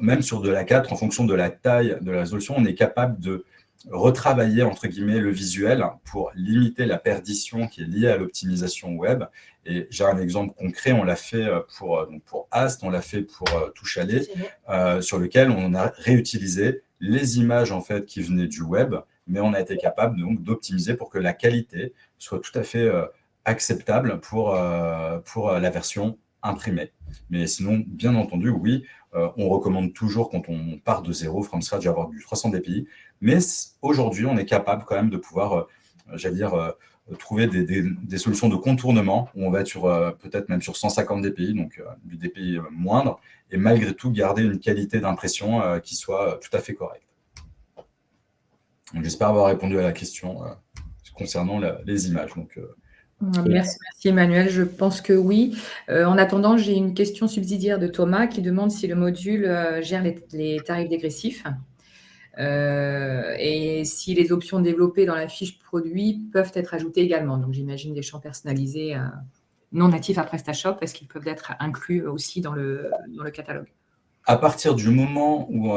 même sur de l'A4, en fonction de la taille de la résolution, on est capable de retravailler, entre guillemets, le visuel pour limiter la perdition qui est liée à l'optimisation web. Et j'ai un exemple concret, on l'a fait pour Ast, on l'a fait pour Touchalet, sur lequel on a réutilisé les images en fait, qui venaient du web, mais on a été capable donc d'optimiser pour que la qualité soit tout à fait acceptable pour la version imprimée. Mais sinon, bien entendu, oui, on recommande toujours quand on part de zéro, from scratch, d'avoir du 300 dpi. Mais aujourd'hui, on est capable quand même de pouvoir, trouver des solutions de contournement où on va être peut-être même sur 150 dpi, donc du dpi moindre, et malgré tout garder une qualité d'impression qui soit tout à fait correcte. J'espère avoir répondu à la question concernant les images. Donc, Merci Emmanuel, je pense que oui. En attendant, j'ai une question subsidiaire de Thomas qui demande si le module gère les tarifs dégressifs et si les options développées dans la fiche produit peuvent être ajoutées également. Donc j'imagine des champs personnalisés non natifs à PrestaShop, est-ce qu'ils peuvent être inclus aussi dans le catalogue ? À partir du moment où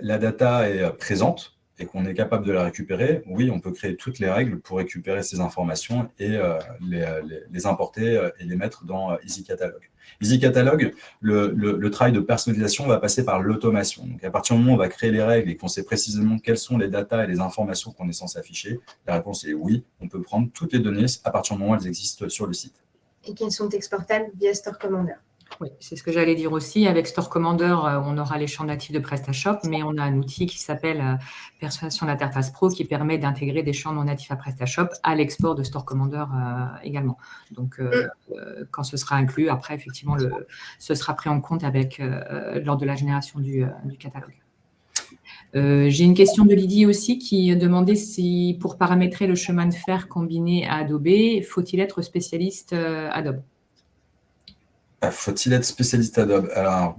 la data est présente, et qu'on est capable de la récupérer, oui, on peut créer toutes les règles pour récupérer ces informations et les importer et les mettre dans Easy Catalog. Easy Catalog, le travail de personnalisation va passer par l'automation. Donc, à partir du moment où on va créer les règles et qu'on sait précisément quelles sont les datas et les informations qu'on est censé afficher, la réponse est oui, on peut prendre toutes les données à partir du moment où elles existent sur le site. Et qu'elles sont exportables via Store Commander. Oui, c'est ce que j'allais dire aussi. Avec Store Commander, on aura les champs natifs de PrestaShop, mais on a un outil qui s'appelle Personnalisation d'interface pro qui permet d'intégrer des champs non natifs à PrestaShop à l'export de Store Commander également. Donc, quand ce sera inclus, après, effectivement, ce sera pris en compte lors de la génération du catalogue. J'ai une question de Lydie aussi qui demandait si, pour paramétrer le chemin de fer combiné à Adobe, faut-il être spécialiste Adobe ? Faut-il être spécialiste Adobe ? Alors,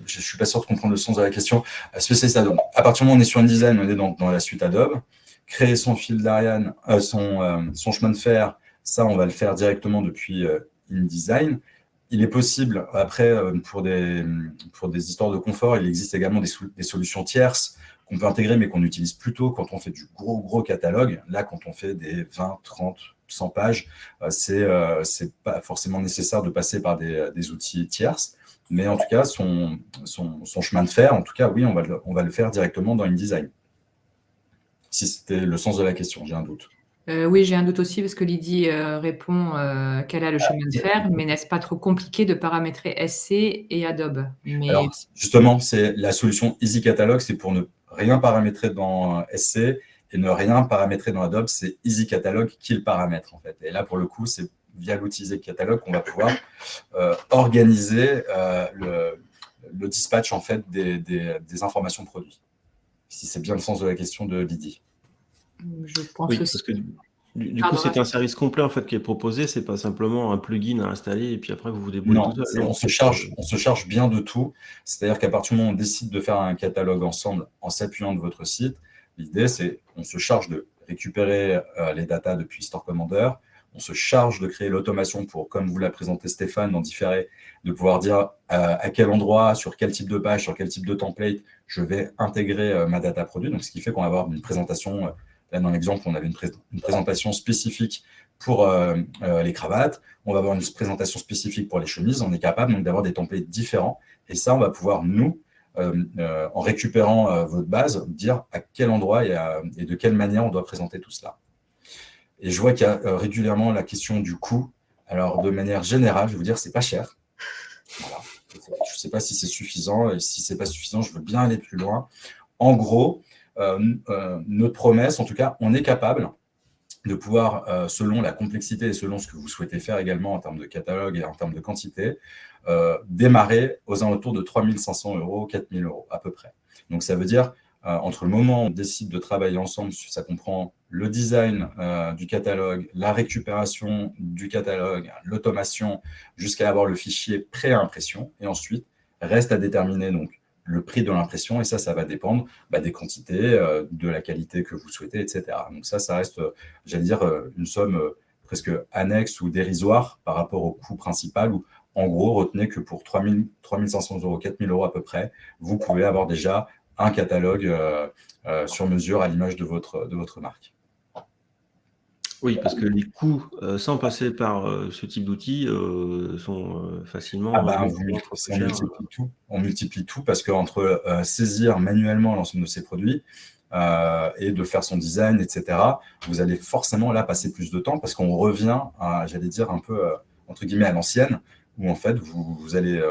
je ne suis pas sûr de comprendre le sens de la question. Spécialiste Adobe. À partir du moment où on est sur InDesign, on est dans la suite Adobe. Créer son fil d'Ariane, son chemin de fer, ça, on va le faire directement depuis InDesign. Il est possible, après, pour des histoires de confort, il existe également des solutions tierces qu'on peut intégrer, mais qu'on utilise plutôt quand on fait du gros catalogue. Là, quand on fait des 20, 30, 100 pages, c'est pas forcément nécessaire de passer par des outils tierces. Mais en tout cas, son chemin de fer, en tout cas, oui, on va le faire directement dans InDesign. Si c'était le sens de la question, j'ai un doute. Oui, j'ai un doute aussi parce que Lydie répond qu'elle a le chemin de fer, mais n'est-ce pas trop compliqué de paramétrer SC et Adobe ? Alors, justement, c'est la solution Easy Catalog, c'est pour ne rien paramétrer dans SC et ne rien paramétrer dans Adobe, c'est Easy Catalog qui le paramètre en fait. Et là, pour le coup, c'est via l'outil Easy Catalog qu'on va pouvoir organiser le dispatch en fait des informations produits. Si c'est bien le sens de la question de Lydie. Je pense oui, aussi. parce que Du coup, c'est un service complet en fait qui est proposé, c'est pas simplement un plugin à installer et puis après vous vous débrouillez tout seul. Non, on se charge bien de tout. C'est-à-dire qu'à partir du moment où on décide de faire un catalogue ensemble en s'appuyant de votre site, l'idée c'est on se charge de récupérer les datas depuis Store Commander, on se charge de créer l'automation pour, comme vous l'a présenté Stéphane dans Différé, de pouvoir dire à quel endroit, sur quel type de page, sur quel type de template, je vais intégrer ma data produit. Donc, ce qui fait qu'on va avoir une présentation, là dans l'exemple, on avait une présentation spécifique pour les cravates, on va avoir une présentation spécifique pour les chemises, on est capable donc d'avoir des templates différents. Et ça, on va pouvoir, nous, en récupérant votre base, dire à quel endroit et de quelle manière on doit présenter tout cela. Et je vois qu'il y a régulièrement la question du coût. Alors, de manière générale, je vais vous dire, c'est pas cher. Voilà. Je ne sais pas si c'est suffisant. Et si ce n'est pas suffisant, je veux bien aller plus loin. En gros, notre promesse, en tout cas, on est capable de pouvoir, selon la complexité et selon ce que vous souhaitez faire également en termes de catalogue et en termes de quantité, démarrer aux alentours de 3 500 €, 4 000 € à peu près. Donc, ça veut dire, entre le moment où on décide de travailler ensemble, ça comprend le design du catalogue, la récupération du catalogue, l'automation, jusqu'à avoir le fichier prêt à impression. Et ensuite, reste à déterminer donc le prix de l'impression. Et ça va dépendre des quantités, de la qualité que vous souhaitez, etc. Donc ça reste, j'allais dire, une somme presque annexe ou dérisoire par rapport au coût principal. Où, en gros, retenez que pour 3 500 €, 4 000 € à peu près, vous pouvez avoir déjà un catalogue sur mesure à l'image de votre marque. Oui, parce que les coûts, sans passer par ce type d'outils, sont facilement… On multiplie tout parce qu'entre saisir manuellement l'ensemble de ces produits et de faire son design, etc., vous allez forcément là passer plus de temps parce qu'on revient, j'allais dire, un peu, entre guillemets, à l'ancienne, où en fait, vous allez…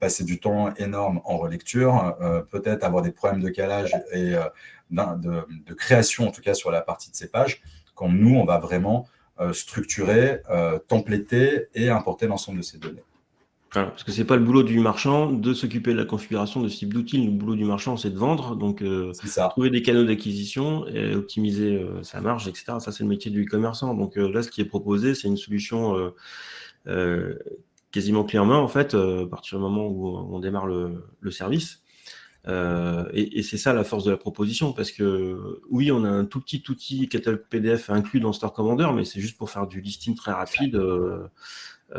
passer du temps énorme en relecture, peut-être avoir des problèmes de calage et de création, en tout cas sur la partie de ces pages, quand nous, on va vraiment structurer, templater et importer l'ensemble de ces données. Voilà, parce que ce n'est pas le boulot du marchand de s'occuper de la configuration de ce type d'outils. Le boulot du marchand, c'est de vendre, donc trouver des canaux d'acquisition et optimiser sa marge, etc. Ça, c'est le métier du e-commerçant. Donc là, ce qui est proposé, c'est une solution quasiment clé en main, en fait, à partir du moment où on démarre le service. Et c'est ça la force de la proposition, parce que oui, on a un tout petit outil catalogue PDF inclus dans Store Commander, mais c'est juste pour faire du listing très rapide.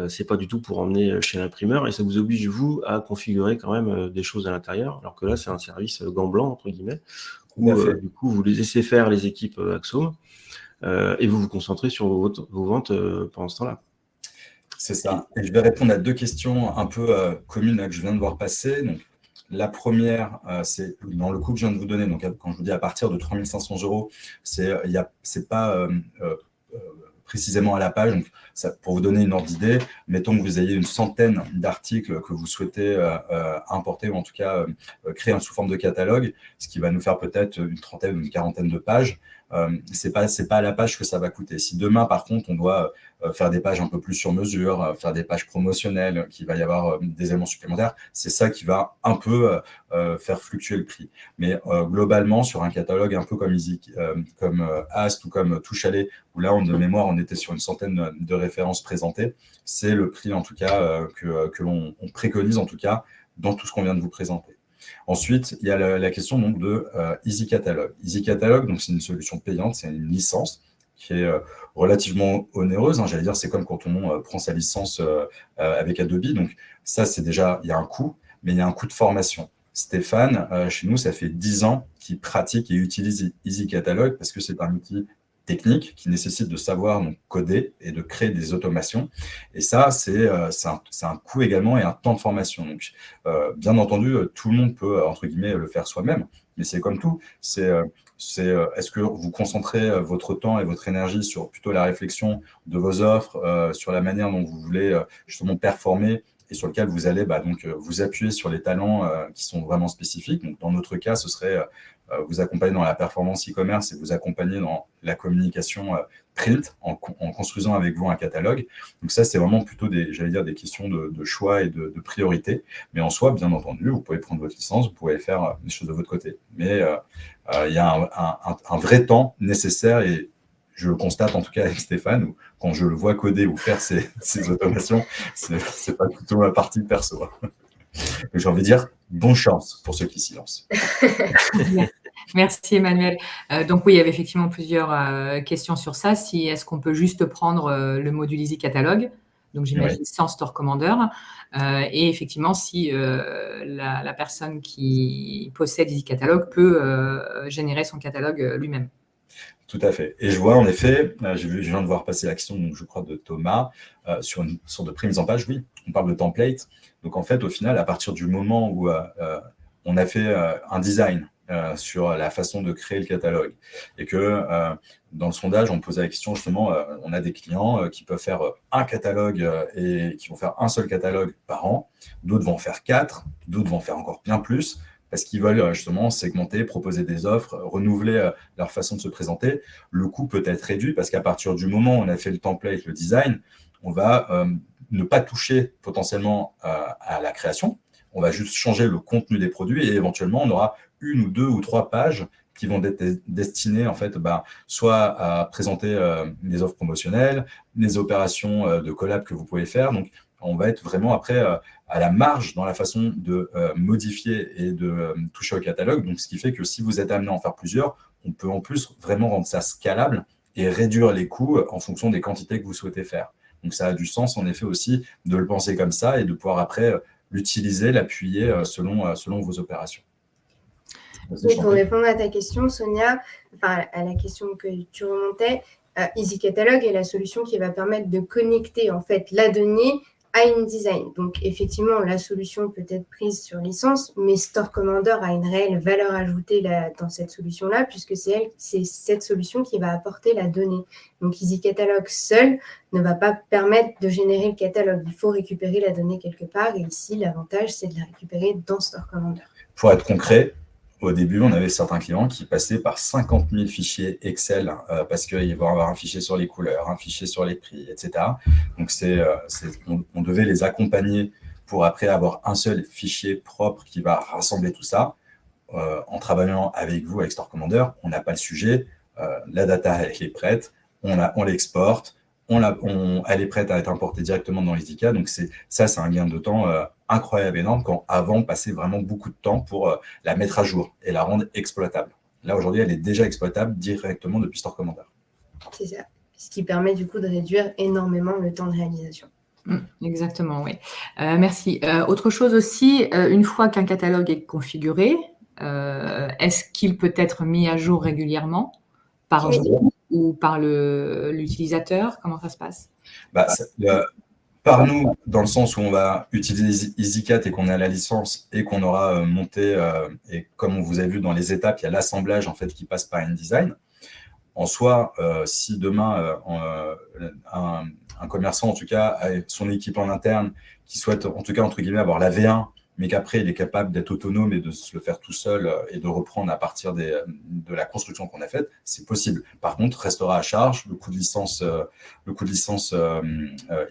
C'est pas du tout pour emmener chez l'imprimeur, et ça vous oblige, vous, à configurer quand même des choses à l'intérieur, alors que là, c'est un service gant blanc, entre guillemets, où du coup, vous les laissez faire les équipes Axome, et vous vous concentrez sur vos ventes pendant ce temps-là. C'est ça. Et je vais répondre à deux questions un peu communes que je viens de voir passer. Donc, la première, c'est dans le coût que je viens de vous donner. Donc, quand je vous dis à partir de 3 500 €, c'est pas précisément à la page. Donc, pour vous donner une ordre d'idée, mettons que vous ayez une centaine d'articles que vous souhaitez importer ou en tout cas créer sous forme de catalogue, ce qui va nous faire peut-être une trentaine ou une quarantaine de pages. C'est pas à la page que ça va coûter. Si demain, par contre, on doit faire des pages un peu plus sur mesure, faire des pages promotionnelles, qu'il va y avoir des éléments supplémentaires, c'est ça qui va un peu faire fluctuer le prix. Mais globalement, sur un catalogue un peu comme Ast ou comme Touche-Allez, où là, de mémoire, on était sur une centaine de références présentées, c'est le prix, en tout cas, que l'on préconise, en tout cas, dans tout ce qu'on vient de vous présenter. Ensuite, il y a la question donc, de Easy Catalog. Easy Catalog, donc, c'est une solution payante, c'est une licence qui est relativement onéreuse. J'allais dire, c'est comme quand on prend sa licence avec Adobe. Donc, ça, c'est déjà, il y a un coût, mais il y a un coût de formation. Stéphane, chez nous, ça fait 10 ans qu'il pratique et utilise Easy Catalog parce que c'est un outil technique qui nécessite de savoir donc, coder et de créer des automations. Et ça, c'est un coût également et un temps de formation. Donc, bien entendu, tout le monde peut, entre guillemets, le faire soi-même, mais c'est comme tout. Est-ce que vous concentrez votre temps et votre énergie sur plutôt la réflexion de vos offres, sur la manière dont vous voulez justement performer et sur lequel vous allez donc, vous appuyer sur les talents qui sont vraiment spécifiques. Donc, dans notre cas, ce serait vous accompagner dans la performance e-commerce et vous accompagner dans la communication print en construisant avec vous un catalogue. Donc ça, c'est vraiment plutôt des questions de choix et de priorité. Mais en soi, bien entendu, vous pouvez prendre votre licence, vous pouvez faire des choses de votre côté. Mais il y a un vrai temps nécessaire et je le constate en tout cas avec Stéphane, où, quand je le vois coder ou faire ces automations, c'est pas plutôt ma partie perso. J'ai envie de dire bonne chance pour ceux qui s'y lancent. Merci Emmanuel. Donc oui, il y avait effectivement plusieurs questions sur ça. Est-ce qu'on peut juste prendre le module Easy Catalogue, donc j'imagine sans Store Commander, et effectivement si la personne qui possède Easy Catalogue peut générer son catalogue lui-même. Tout à fait. Et je vois en effet, je viens de voir passer l'action, donc je crois de Thomas, sur une sorte de prémise en page. Oui, on parle de template. Donc en fait, au final, à partir du moment où on a fait un design sur la façon de créer le catalogue, et que dans le sondage, on posait la question justement, on a des clients qui peuvent faire un catalogue et qui vont faire un seul catalogue par an, d'autres vont en faire 4, d'autres vont en faire encore bien plus, parce qu'ils veulent justement segmenter, proposer des offres, renouveler leur façon de se présenter. Le coût peut être réduit parce qu'à partir du moment où on a fait le template, le design, on va ne pas toucher potentiellement à la création. On va juste changer le contenu des produits et éventuellement, on aura 1 ou 2 ou 3 pages qui vont être destinées en fait, soit à présenter des offres promotionnelles, des opérations de collab que vous pouvez faire. Donc, on va être vraiment après à la marge dans la façon de modifier et de toucher au catalogue. Donc, ce qui fait que si vous êtes amené à en faire plusieurs, on peut en plus vraiment rendre ça scalable et réduire les coûts en fonction des quantités que vous souhaitez faire. Donc, ça a du sens en effet aussi de le penser comme ça et de pouvoir après l'utiliser, l'appuyer selon vos opérations. Et pour répondre à ta question, Sonia, enfin, à la question que tu remontais, Easy Catalogue est la solution qui va permettre de connecter en fait la donnée à InDesign. Donc, effectivement, la solution peut être prise sur licence, mais Store Commander a une réelle valeur ajoutée dans cette solution-là, puisque c'est cette solution qui va apporter la donnée. Donc, Easy Catalogue seul ne va pas permettre de générer le catalogue. Il faut récupérer la donnée quelque part, et ici, l'avantage, c'est de la récupérer dans Store Commander. Pour être concret, au début, on avait certains clients qui passaient par 50 000 fichiers Excel parce qu'il va y avoir un fichier sur les couleurs, un fichier sur les prix, etc. Donc, on devait les accompagner pour après avoir un seul fichier propre qui va rassembler tout ça. En travaillant avec vous, avec Store Commander, on n'a pas le sujet. La data, elle est prête. On l'exporte. Elle est prête à être importée directement dans EasyCat. Donc, c'est un gain de temps incroyable, énorme, quand avant, on passait vraiment beaucoup de temps pour la mettre à jour et la rendre exploitable. Là, aujourd'hui, elle est déjà exploitable directement depuis Store Commander. C'est ça. Ce qui permet du coup de réduire énormément le temps de réalisation. Exactement, oui. Merci. Autre chose aussi, une fois qu'un catalogue est configuré, est-ce qu'il peut être mis à jour régulièrement par vous ou par l'utilisateur? Comment ça se passe? Par nous, dans le sens où on va utiliser EasyCat et qu'on a la licence et qu'on aura monté, et comme on vous a vu dans les étapes, il y a l'assemblage en fait qui passe par InDesign. En soi, si demain un commerçant en tout cas a son équipe en interne qui souhaite en tout cas entre guillemets avoir la V1, mais qu'après il est capable d'être autonome et de se le faire tout seul et de reprendre à partir de la construction qu'on a faite, c'est possible. Par contre, restera à charge le coût de licence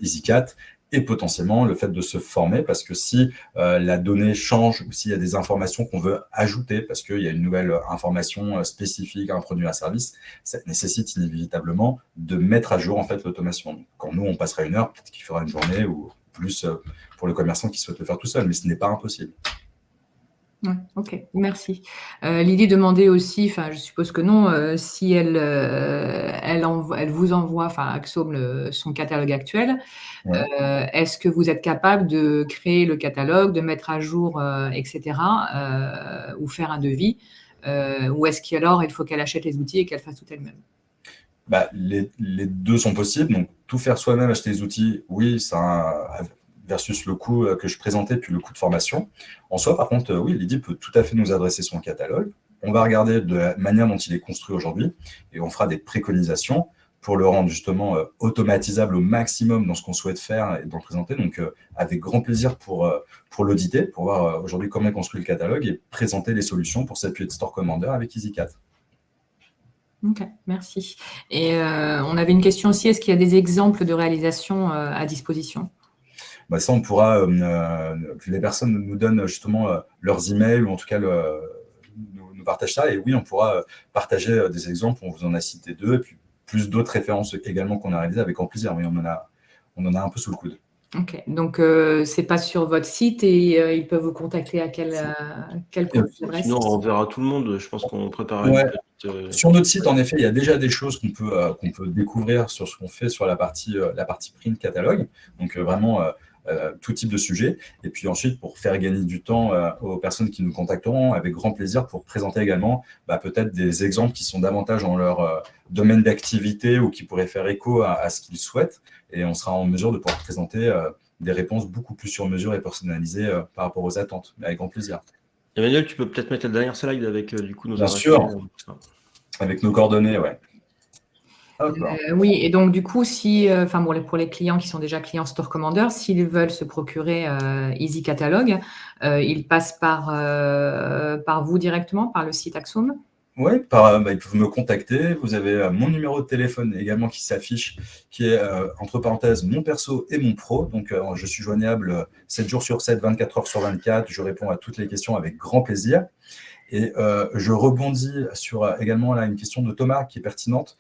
EasyCat et potentiellement le fait de se former, parce que si la donnée change ou s'il y a des informations qu'on veut ajouter, parce qu'il y a une nouvelle information spécifique à un produit ou un service, ça nécessite inévitablement de mettre à jour en fait l'automation. Quand nous, on passera 1 heure, peut-être qu'il fera une journée ou plus pour le commerçant qui souhaite le faire tout seul, mais ce n'est pas impossible. Ouais, ok, merci. Lydie demandait aussi, enfin je suppose que non, si elle vous envoie, enfin Axome, son catalogue actuel, est-ce que vous êtes capable de créer le catalogue, de mettre à jour, etc., ou faire un devis, ou est-ce qu'alors il faut qu'elle achète les outils et qu'elle fasse tout elle-même? Les deux sont possibles. Donc, tout faire soi-même, acheter les outils, oui, ça versus le coût que je présentais, puis le coût de formation. En soi, par contre, oui, Lydie peut tout à fait nous adresser son catalogue. On va regarder de la manière dont il est construit aujourd'hui et on fera des préconisations pour le rendre justement automatisable au maximum dans ce qu'on souhaite faire et d'en présenter. Donc, avec grand plaisir pour l'auditer, pour voir aujourd'hui comment est construit le catalogue et présenter les solutions pour s'appuyer de Store Commander avec EasyCat. Ok, merci. Et on avait une question aussi, est-ce qu'il y a des exemples de réalisation à disposition? Ça, on pourra, que les personnes nous donnent justement leurs emails ou en tout cas nous partagent ça. Et oui, on pourra partager des exemples, on vous en a cité 2. Et puis, plus d'autres références également qu'on a réalisées avec grand plaisir. Oui, on en a un peu sous le coude. Ok, donc c'est pas sur votre site et ils peuvent vous contacter à quel compte d'adresse? Sinon, on verra tout le monde. Je pense qu'on préparera Ouais. une petite. Sur notre site, en effet, il y a déjà des choses qu'on peut découvrir sur ce qu'on fait sur la partie print catalogue. Donc vraiment tout type de sujet. Et puis ensuite, pour faire gagner du temps aux personnes qui nous contacteront, avec grand plaisir pour présenter également peut-être des exemples qui sont davantage dans leur domaine d'activité ou qui pourraient faire écho à ce qu'ils souhaitent. Et on sera en mesure de pouvoir présenter des réponses beaucoup plus sur mesure et personnalisées par rapport aux attentes. Mais avec grand plaisir. Emmanuel, tu peux peut-être mettre la dernière slide avec du coup nos Bien adresses sûr. mail. Avec nos coordonnées, ouais. Oui, et donc du coup, pour les clients qui sont déjà clients Store Commander, s'ils veulent se procurer Easy Catalog, ils passent par vous directement, par le site Axum? Oui, ils peuvent me contacter. Vous avez mon numéro de téléphone également qui s'affiche, qui est entre parenthèses mon perso et mon pro. Donc, je suis joignable 7 jours sur 7, 24 heures sur 24. Je réponds à toutes les questions avec grand plaisir. Et je rebondis sur également là, une question de Thomas qui est pertinente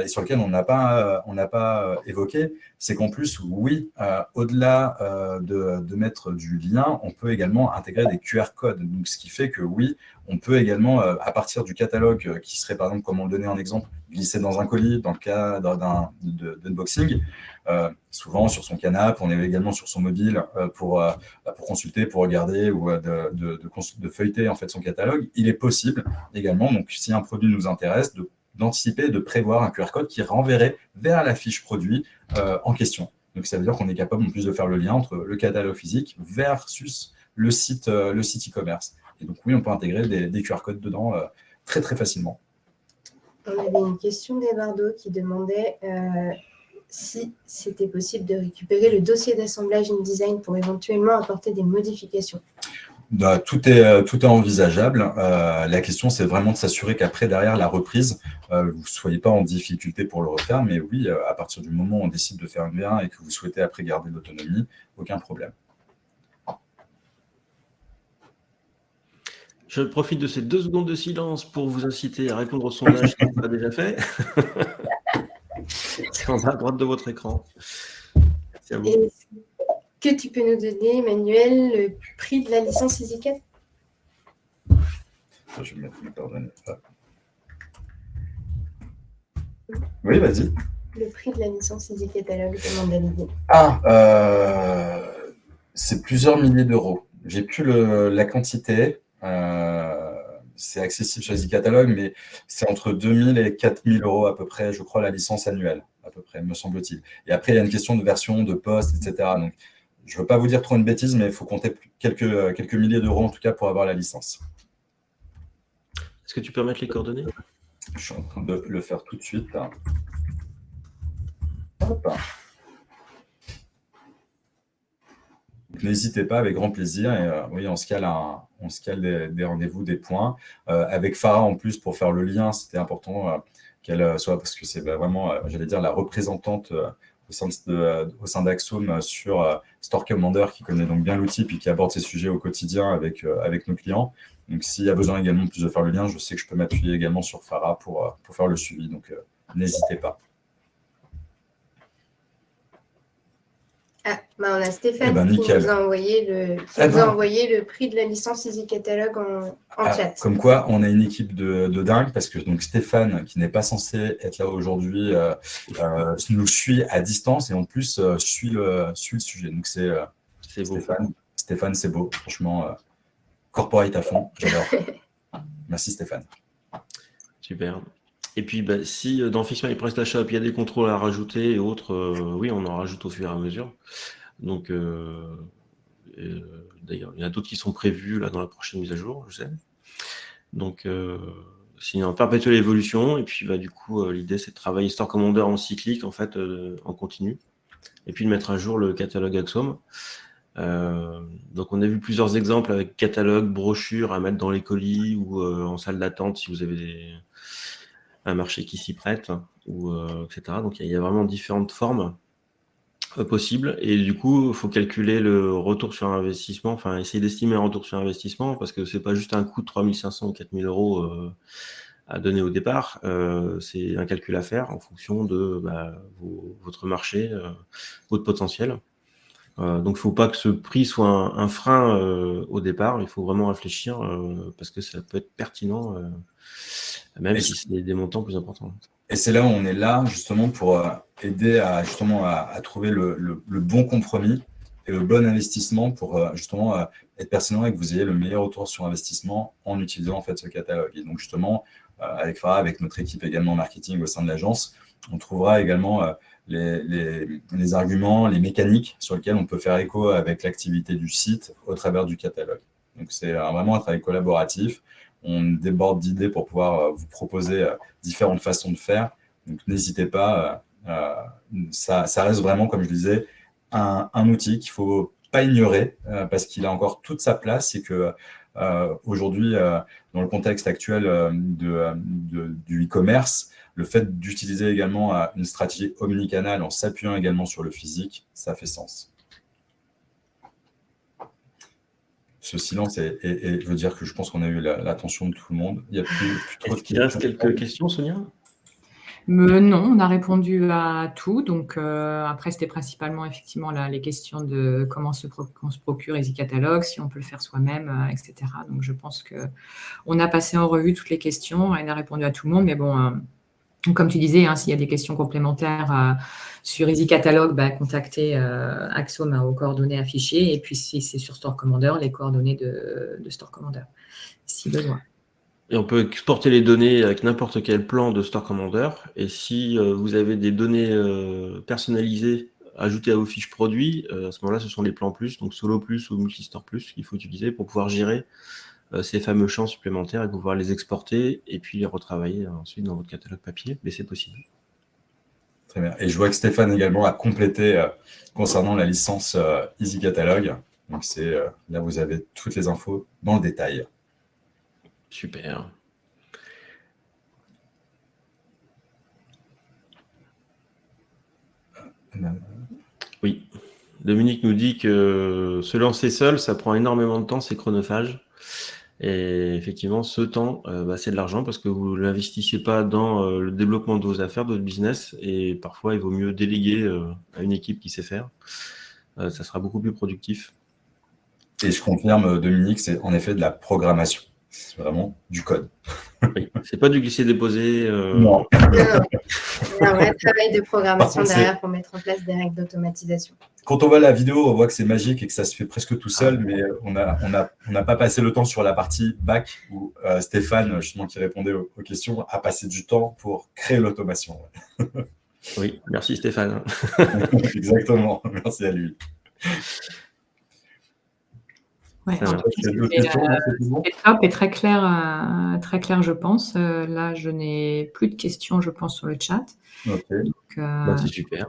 et sur laquelle on n'a pas évoqué. C'est qu'en plus, oui, au-delà de mettre du lien, on peut également intégrer des QR codes. Donc, ce qui fait que oui, on peut également, à partir du catalogue qui serait, par exemple, comme on le donnait en exemple, glissé dans un colis, dans le cas d'unboxing, souvent sur son canapé, on est également sur son mobile pour consulter, pour regarder ou de feuilleter en fait son catalogue. Il est possible également, donc si un produit nous intéresse, d'anticiper, de prévoir un QR code qui renverrait vers la fiche produit en question. Donc ça veut dire qu'on est capable en plus de faire le lien entre le catalogue physique versus le site e-commerce. Et donc oui, on peut intégrer des QR codes dedans très très facilement. On avait une question d'Eduardo qui demandait si c'était possible de récupérer le dossier d'assemblage InDesign pour éventuellement apporter des modifications. Tout est envisageable. La question, c'est vraiment de s'assurer qu'après, derrière la reprise, vous ne soyez pas en difficulté pour le refaire. Mais oui, à partir du moment où on décide de faire un V1 et que vous souhaitez après garder l'autonomie, aucun problème. Je profite de ces 2 secondes de silence pour vous inciter à répondre au sondage si ce n'est pas déjà fait. C'est en bas à droite de votre écran. C'est à vous. Est-ce que tu peux nous donner, Emmanuel, le prix de la licence EasyCat? Je vais mettre mes coordonnées. Oui, vas-y. Le prix de la licence Easy Catalog de Mandalidé. C'est plusieurs milliers d'euros. J'ai plus la quantité. C'est accessible sur Easy Catalog, mais c'est entre 2 000 et 4 000 euros à peu près, je crois, la licence annuelle, à peu près, me semble-t-il. Et après, il y a une question de version, de poste, etc. Donc, je ne veux pas vous dire trop une bêtise, mais il faut compter quelques milliers d'euros en tout cas pour avoir la licence. Est-ce que tu peux mettre les coordonnées? Je suis en train de le faire tout de suite. Hop. N'hésitez pas, avec grand plaisir. Et oui, on se cale des rendez-vous, des points. Avec Farah en plus, pour faire le lien, c'était important qu'elle soit, parce que c'est vraiment, j'allais dire, la représentante au sein d'Axum sur Store Commander, qui connaît donc bien l'outil puis qui aborde ces sujets au quotidien avec nos clients. Donc, s'il y a besoin également plus de faire le lien, je sais que je peux m'appuyer également sur Farah pour faire le suivi. Donc, n'hésitez pas. On a Stéphane qui nous a envoyé le prix de la licence Easy Catalog en chat. Comme quoi, on a une équipe de dingue, parce que donc Stéphane, qui n'est pas censé être là aujourd'hui, nous suit à distance et en plus suit le sujet. Donc c'est beau. Stéphane, c'est beau. Franchement, corporate à fond, j'adore. Merci Stéphane. Super. Et puis, si dans Fixma et PrestaShop, il y a des contrôles à rajouter et autres, oui, on en rajoute au fur et à mesure. Donc, d'ailleurs, il y en a d'autres qui sont prévus là, dans la prochaine mise à jour, je sais. Donc, c'est en perpétuelle évolution. Et puis, du coup, l'idée, c'est de travailler Store Commander en cyclique, en fait, en continu. Et puis, de mettre à jour le catalogue Axum. Donc, on a vu plusieurs exemples avec catalogue, brochure à mettre dans les colis ou en salle d'attente si vous avez un marché qui s'y prête, etc. Donc, il y a vraiment différentes formes possibles. Et du coup, il faut calculer le retour sur investissement, enfin, essayer d'estimer un retour sur investissement, parce que ce n'est pas juste un coût de 3 500 ou 4 000 euros à donner au départ, c'est un calcul à faire en fonction de votre marché, votre potentiel. Donc, il ne faut pas que ce prix soit un frein au départ. Il faut vraiment réfléchir parce que ça peut être pertinent, même si c'est des montants plus importants. Et c'est là où on est là, justement, pour aider à trouver le bon compromis et le bon investissement pour justement être pertinent et que vous ayez le meilleur retour sur investissement en utilisant en fait ce catalogue. Et donc, justement, avec Farah, avec notre équipe également marketing au sein de l'agence, on trouvera également les arguments, les mécaniques sur lesquels on peut faire écho avec l'activité du site au travers du catalogue. Donc, c'est vraiment un travail collaboratif. On déborde d'idées pour pouvoir vous proposer différentes façons de faire. Donc, n'hésitez pas. Ça reste vraiment, comme je disais, un outil qu'il ne faut pas ignorer parce qu'il a encore toute sa place et que aujourd'hui, dans le contexte actuel du e-commerce, le fait d'utiliser également une stratégie omnicanal en s'appuyant également sur le physique, ça fait sens. Ce silence veut dire que je pense qu'on a eu l'attention de tout le monde. Il y a plus trop de questions. Est-ce qu'il reste quelques questions, Sonia ? Non, on a répondu à tout. Donc, après, c'était principalement effectivement les questions de comment on se procure Easy Catalogue, si on peut le faire soi-même, etc. Donc, je pense qu'on a passé en revue toutes les questions et on a répondu à tout le monde. Mais bon, comme tu disais, s'il y a des questions complémentaires sur Easy Catalogue, contactez Axome aux coordonnées affichées. Et puis, si c'est sur Store Commander, les coordonnées de Store Commander, si besoin. Et on peut exporter les données avec n'importe quel plan de Store Commander. Et si vous avez des données personnalisées ajoutées à vos fiches produits, à ce moment-là, ce sont les plans plus, donc Solo Plus ou Multistore Plus qu'il faut utiliser pour pouvoir gérer ces fameux champs supplémentaires et pouvoir les exporter et puis les retravailler ensuite dans votre catalogue papier. Mais c'est possible. Très bien. Et je vois que Stéphane également a complété concernant la licence Easy Catalogue. Donc, là, vous avez toutes les infos dans le détail. Super. Oui. Dominique nous dit que se lancer seul, ça prend énormément de temps, c'est chronophage. Et effectivement, ce temps, c'est de l'argent parce que vous ne l'investissez pas dans le développement de vos affaires, de votre business. Et parfois, il vaut mieux déléguer à une équipe qui sait faire. Ça sera beaucoup plus productif. Et je confirme, Dominique, c'est en effet de la programmation. C'est vraiment du code. Oui, c'est pas du glisser-déposer. Non. Un vrai travail de programmation derrière pour mettre en place des règles d'automatisation. Quand on voit la vidéo, on voit que c'est magique et que ça se fait presque tout seul, mais on n'a pas passé le temps sur la partie back où Stéphane, justement, qui répondait aux questions, a passé du temps pour créer l'automation. Oui, merci Stéphane. Exactement, merci à lui. Ouais, c'est top et très clair, je pense. Là, je n'ai plus de questions, je pense, sur le chat. Ok. Donc, c'est super.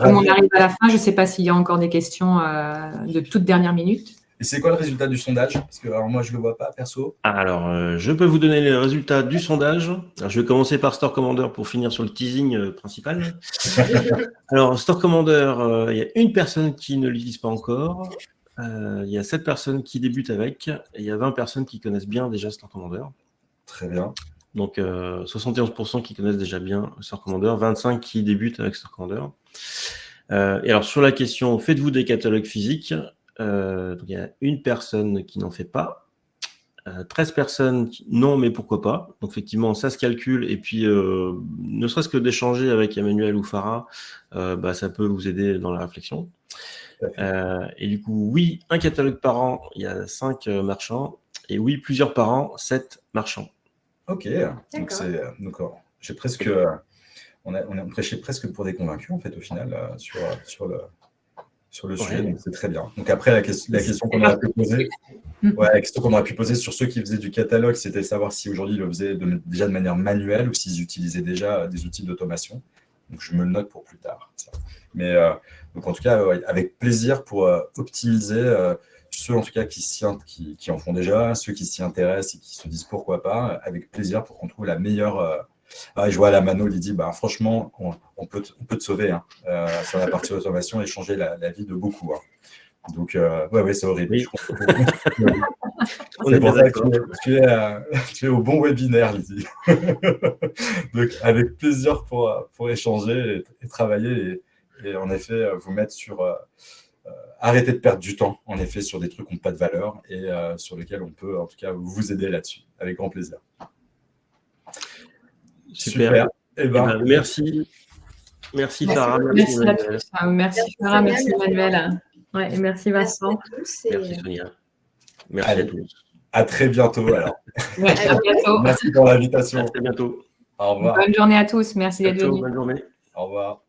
Comme on arrive à la fin, je ne sais pas s'il y a encore des questions de toute dernière minute. Et c'est quoi le résultat du sondage? Parce que moi, je ne le vois pas, perso. Alors, je peux vous donner les résultats du sondage. Alors, je vais commencer par Store Commander pour finir sur le teasing principal. Alors, Store Commander, il y a une personne qui ne l'utilise pas encore. Il y a 7 personnes qui débutent avec et il y a 20 personnes qui connaissent bien déjà Store Commander. Très bien. Donc, 71% qui connaissent déjà bien Store Commander, 25 qui débutent avec Store Commander. Et alors, sur la question, faites-vous des catalogues physiques? Donc, il y a une personne qui n'en fait pas. 13 personnes non, mais pourquoi pas. Donc, effectivement, ça se calcule. Et puis, ne serait-ce que d'échanger avec Emmanuel ou Farah, ça peut vous aider dans la réflexion. Et du coup, oui, un catalogue par an, il y a 5 marchands. Et oui, plusieurs par an, 7 marchands. Ok, donc j'ai presque, on prêchait presque pour des convaincus en fait au final sur le sujet, donc c'est très bien. Donc après la question qu'on aurait pu poser, la question qu'on aurait pu poser sur ceux qui faisaient du catalogue, c'était de savoir si aujourd'hui ils le faisaient déjà de manière manuelle ou s'ils utilisaient déjà des outils d'automation. Donc je me le note pour plus tard. Ça. Mais donc en tout cas avec plaisir pour optimiser. Ceux en tout cas qui en font déjà, ceux qui s'y intéressent et qui se disent pourquoi pas, avec plaisir pour qu'on trouve la meilleure. Je vois la Mano, il dit franchement, on peut te sauver sur la partie automation et changer la vie de beaucoup. Hein. Donc, c'est horrible. Oui. On est pour bien ça que tu es au bon webinaire, Lydie. Donc, avec plaisir pour échanger et travailler et en effet, vous mettre sur... arrêter de perdre du temps, en effet, sur des trucs qui n'ont pas de valeur et sur lesquels on peut, en tout cas, vous aider là-dessus. Avec grand plaisir. Super. Eh ben, merci. Merci Sarah. Merci à tous. Merci Sarah, merci Emmanuel. Ouais, et merci Vincent. Merci Sonia. Merci à tous. À très bientôt alors. Ouais, à bientôt. Merci pour l'invitation. À très bientôt. Au revoir. Bonne journée à tous. Merci d'être venus. Bonne journée. Au revoir.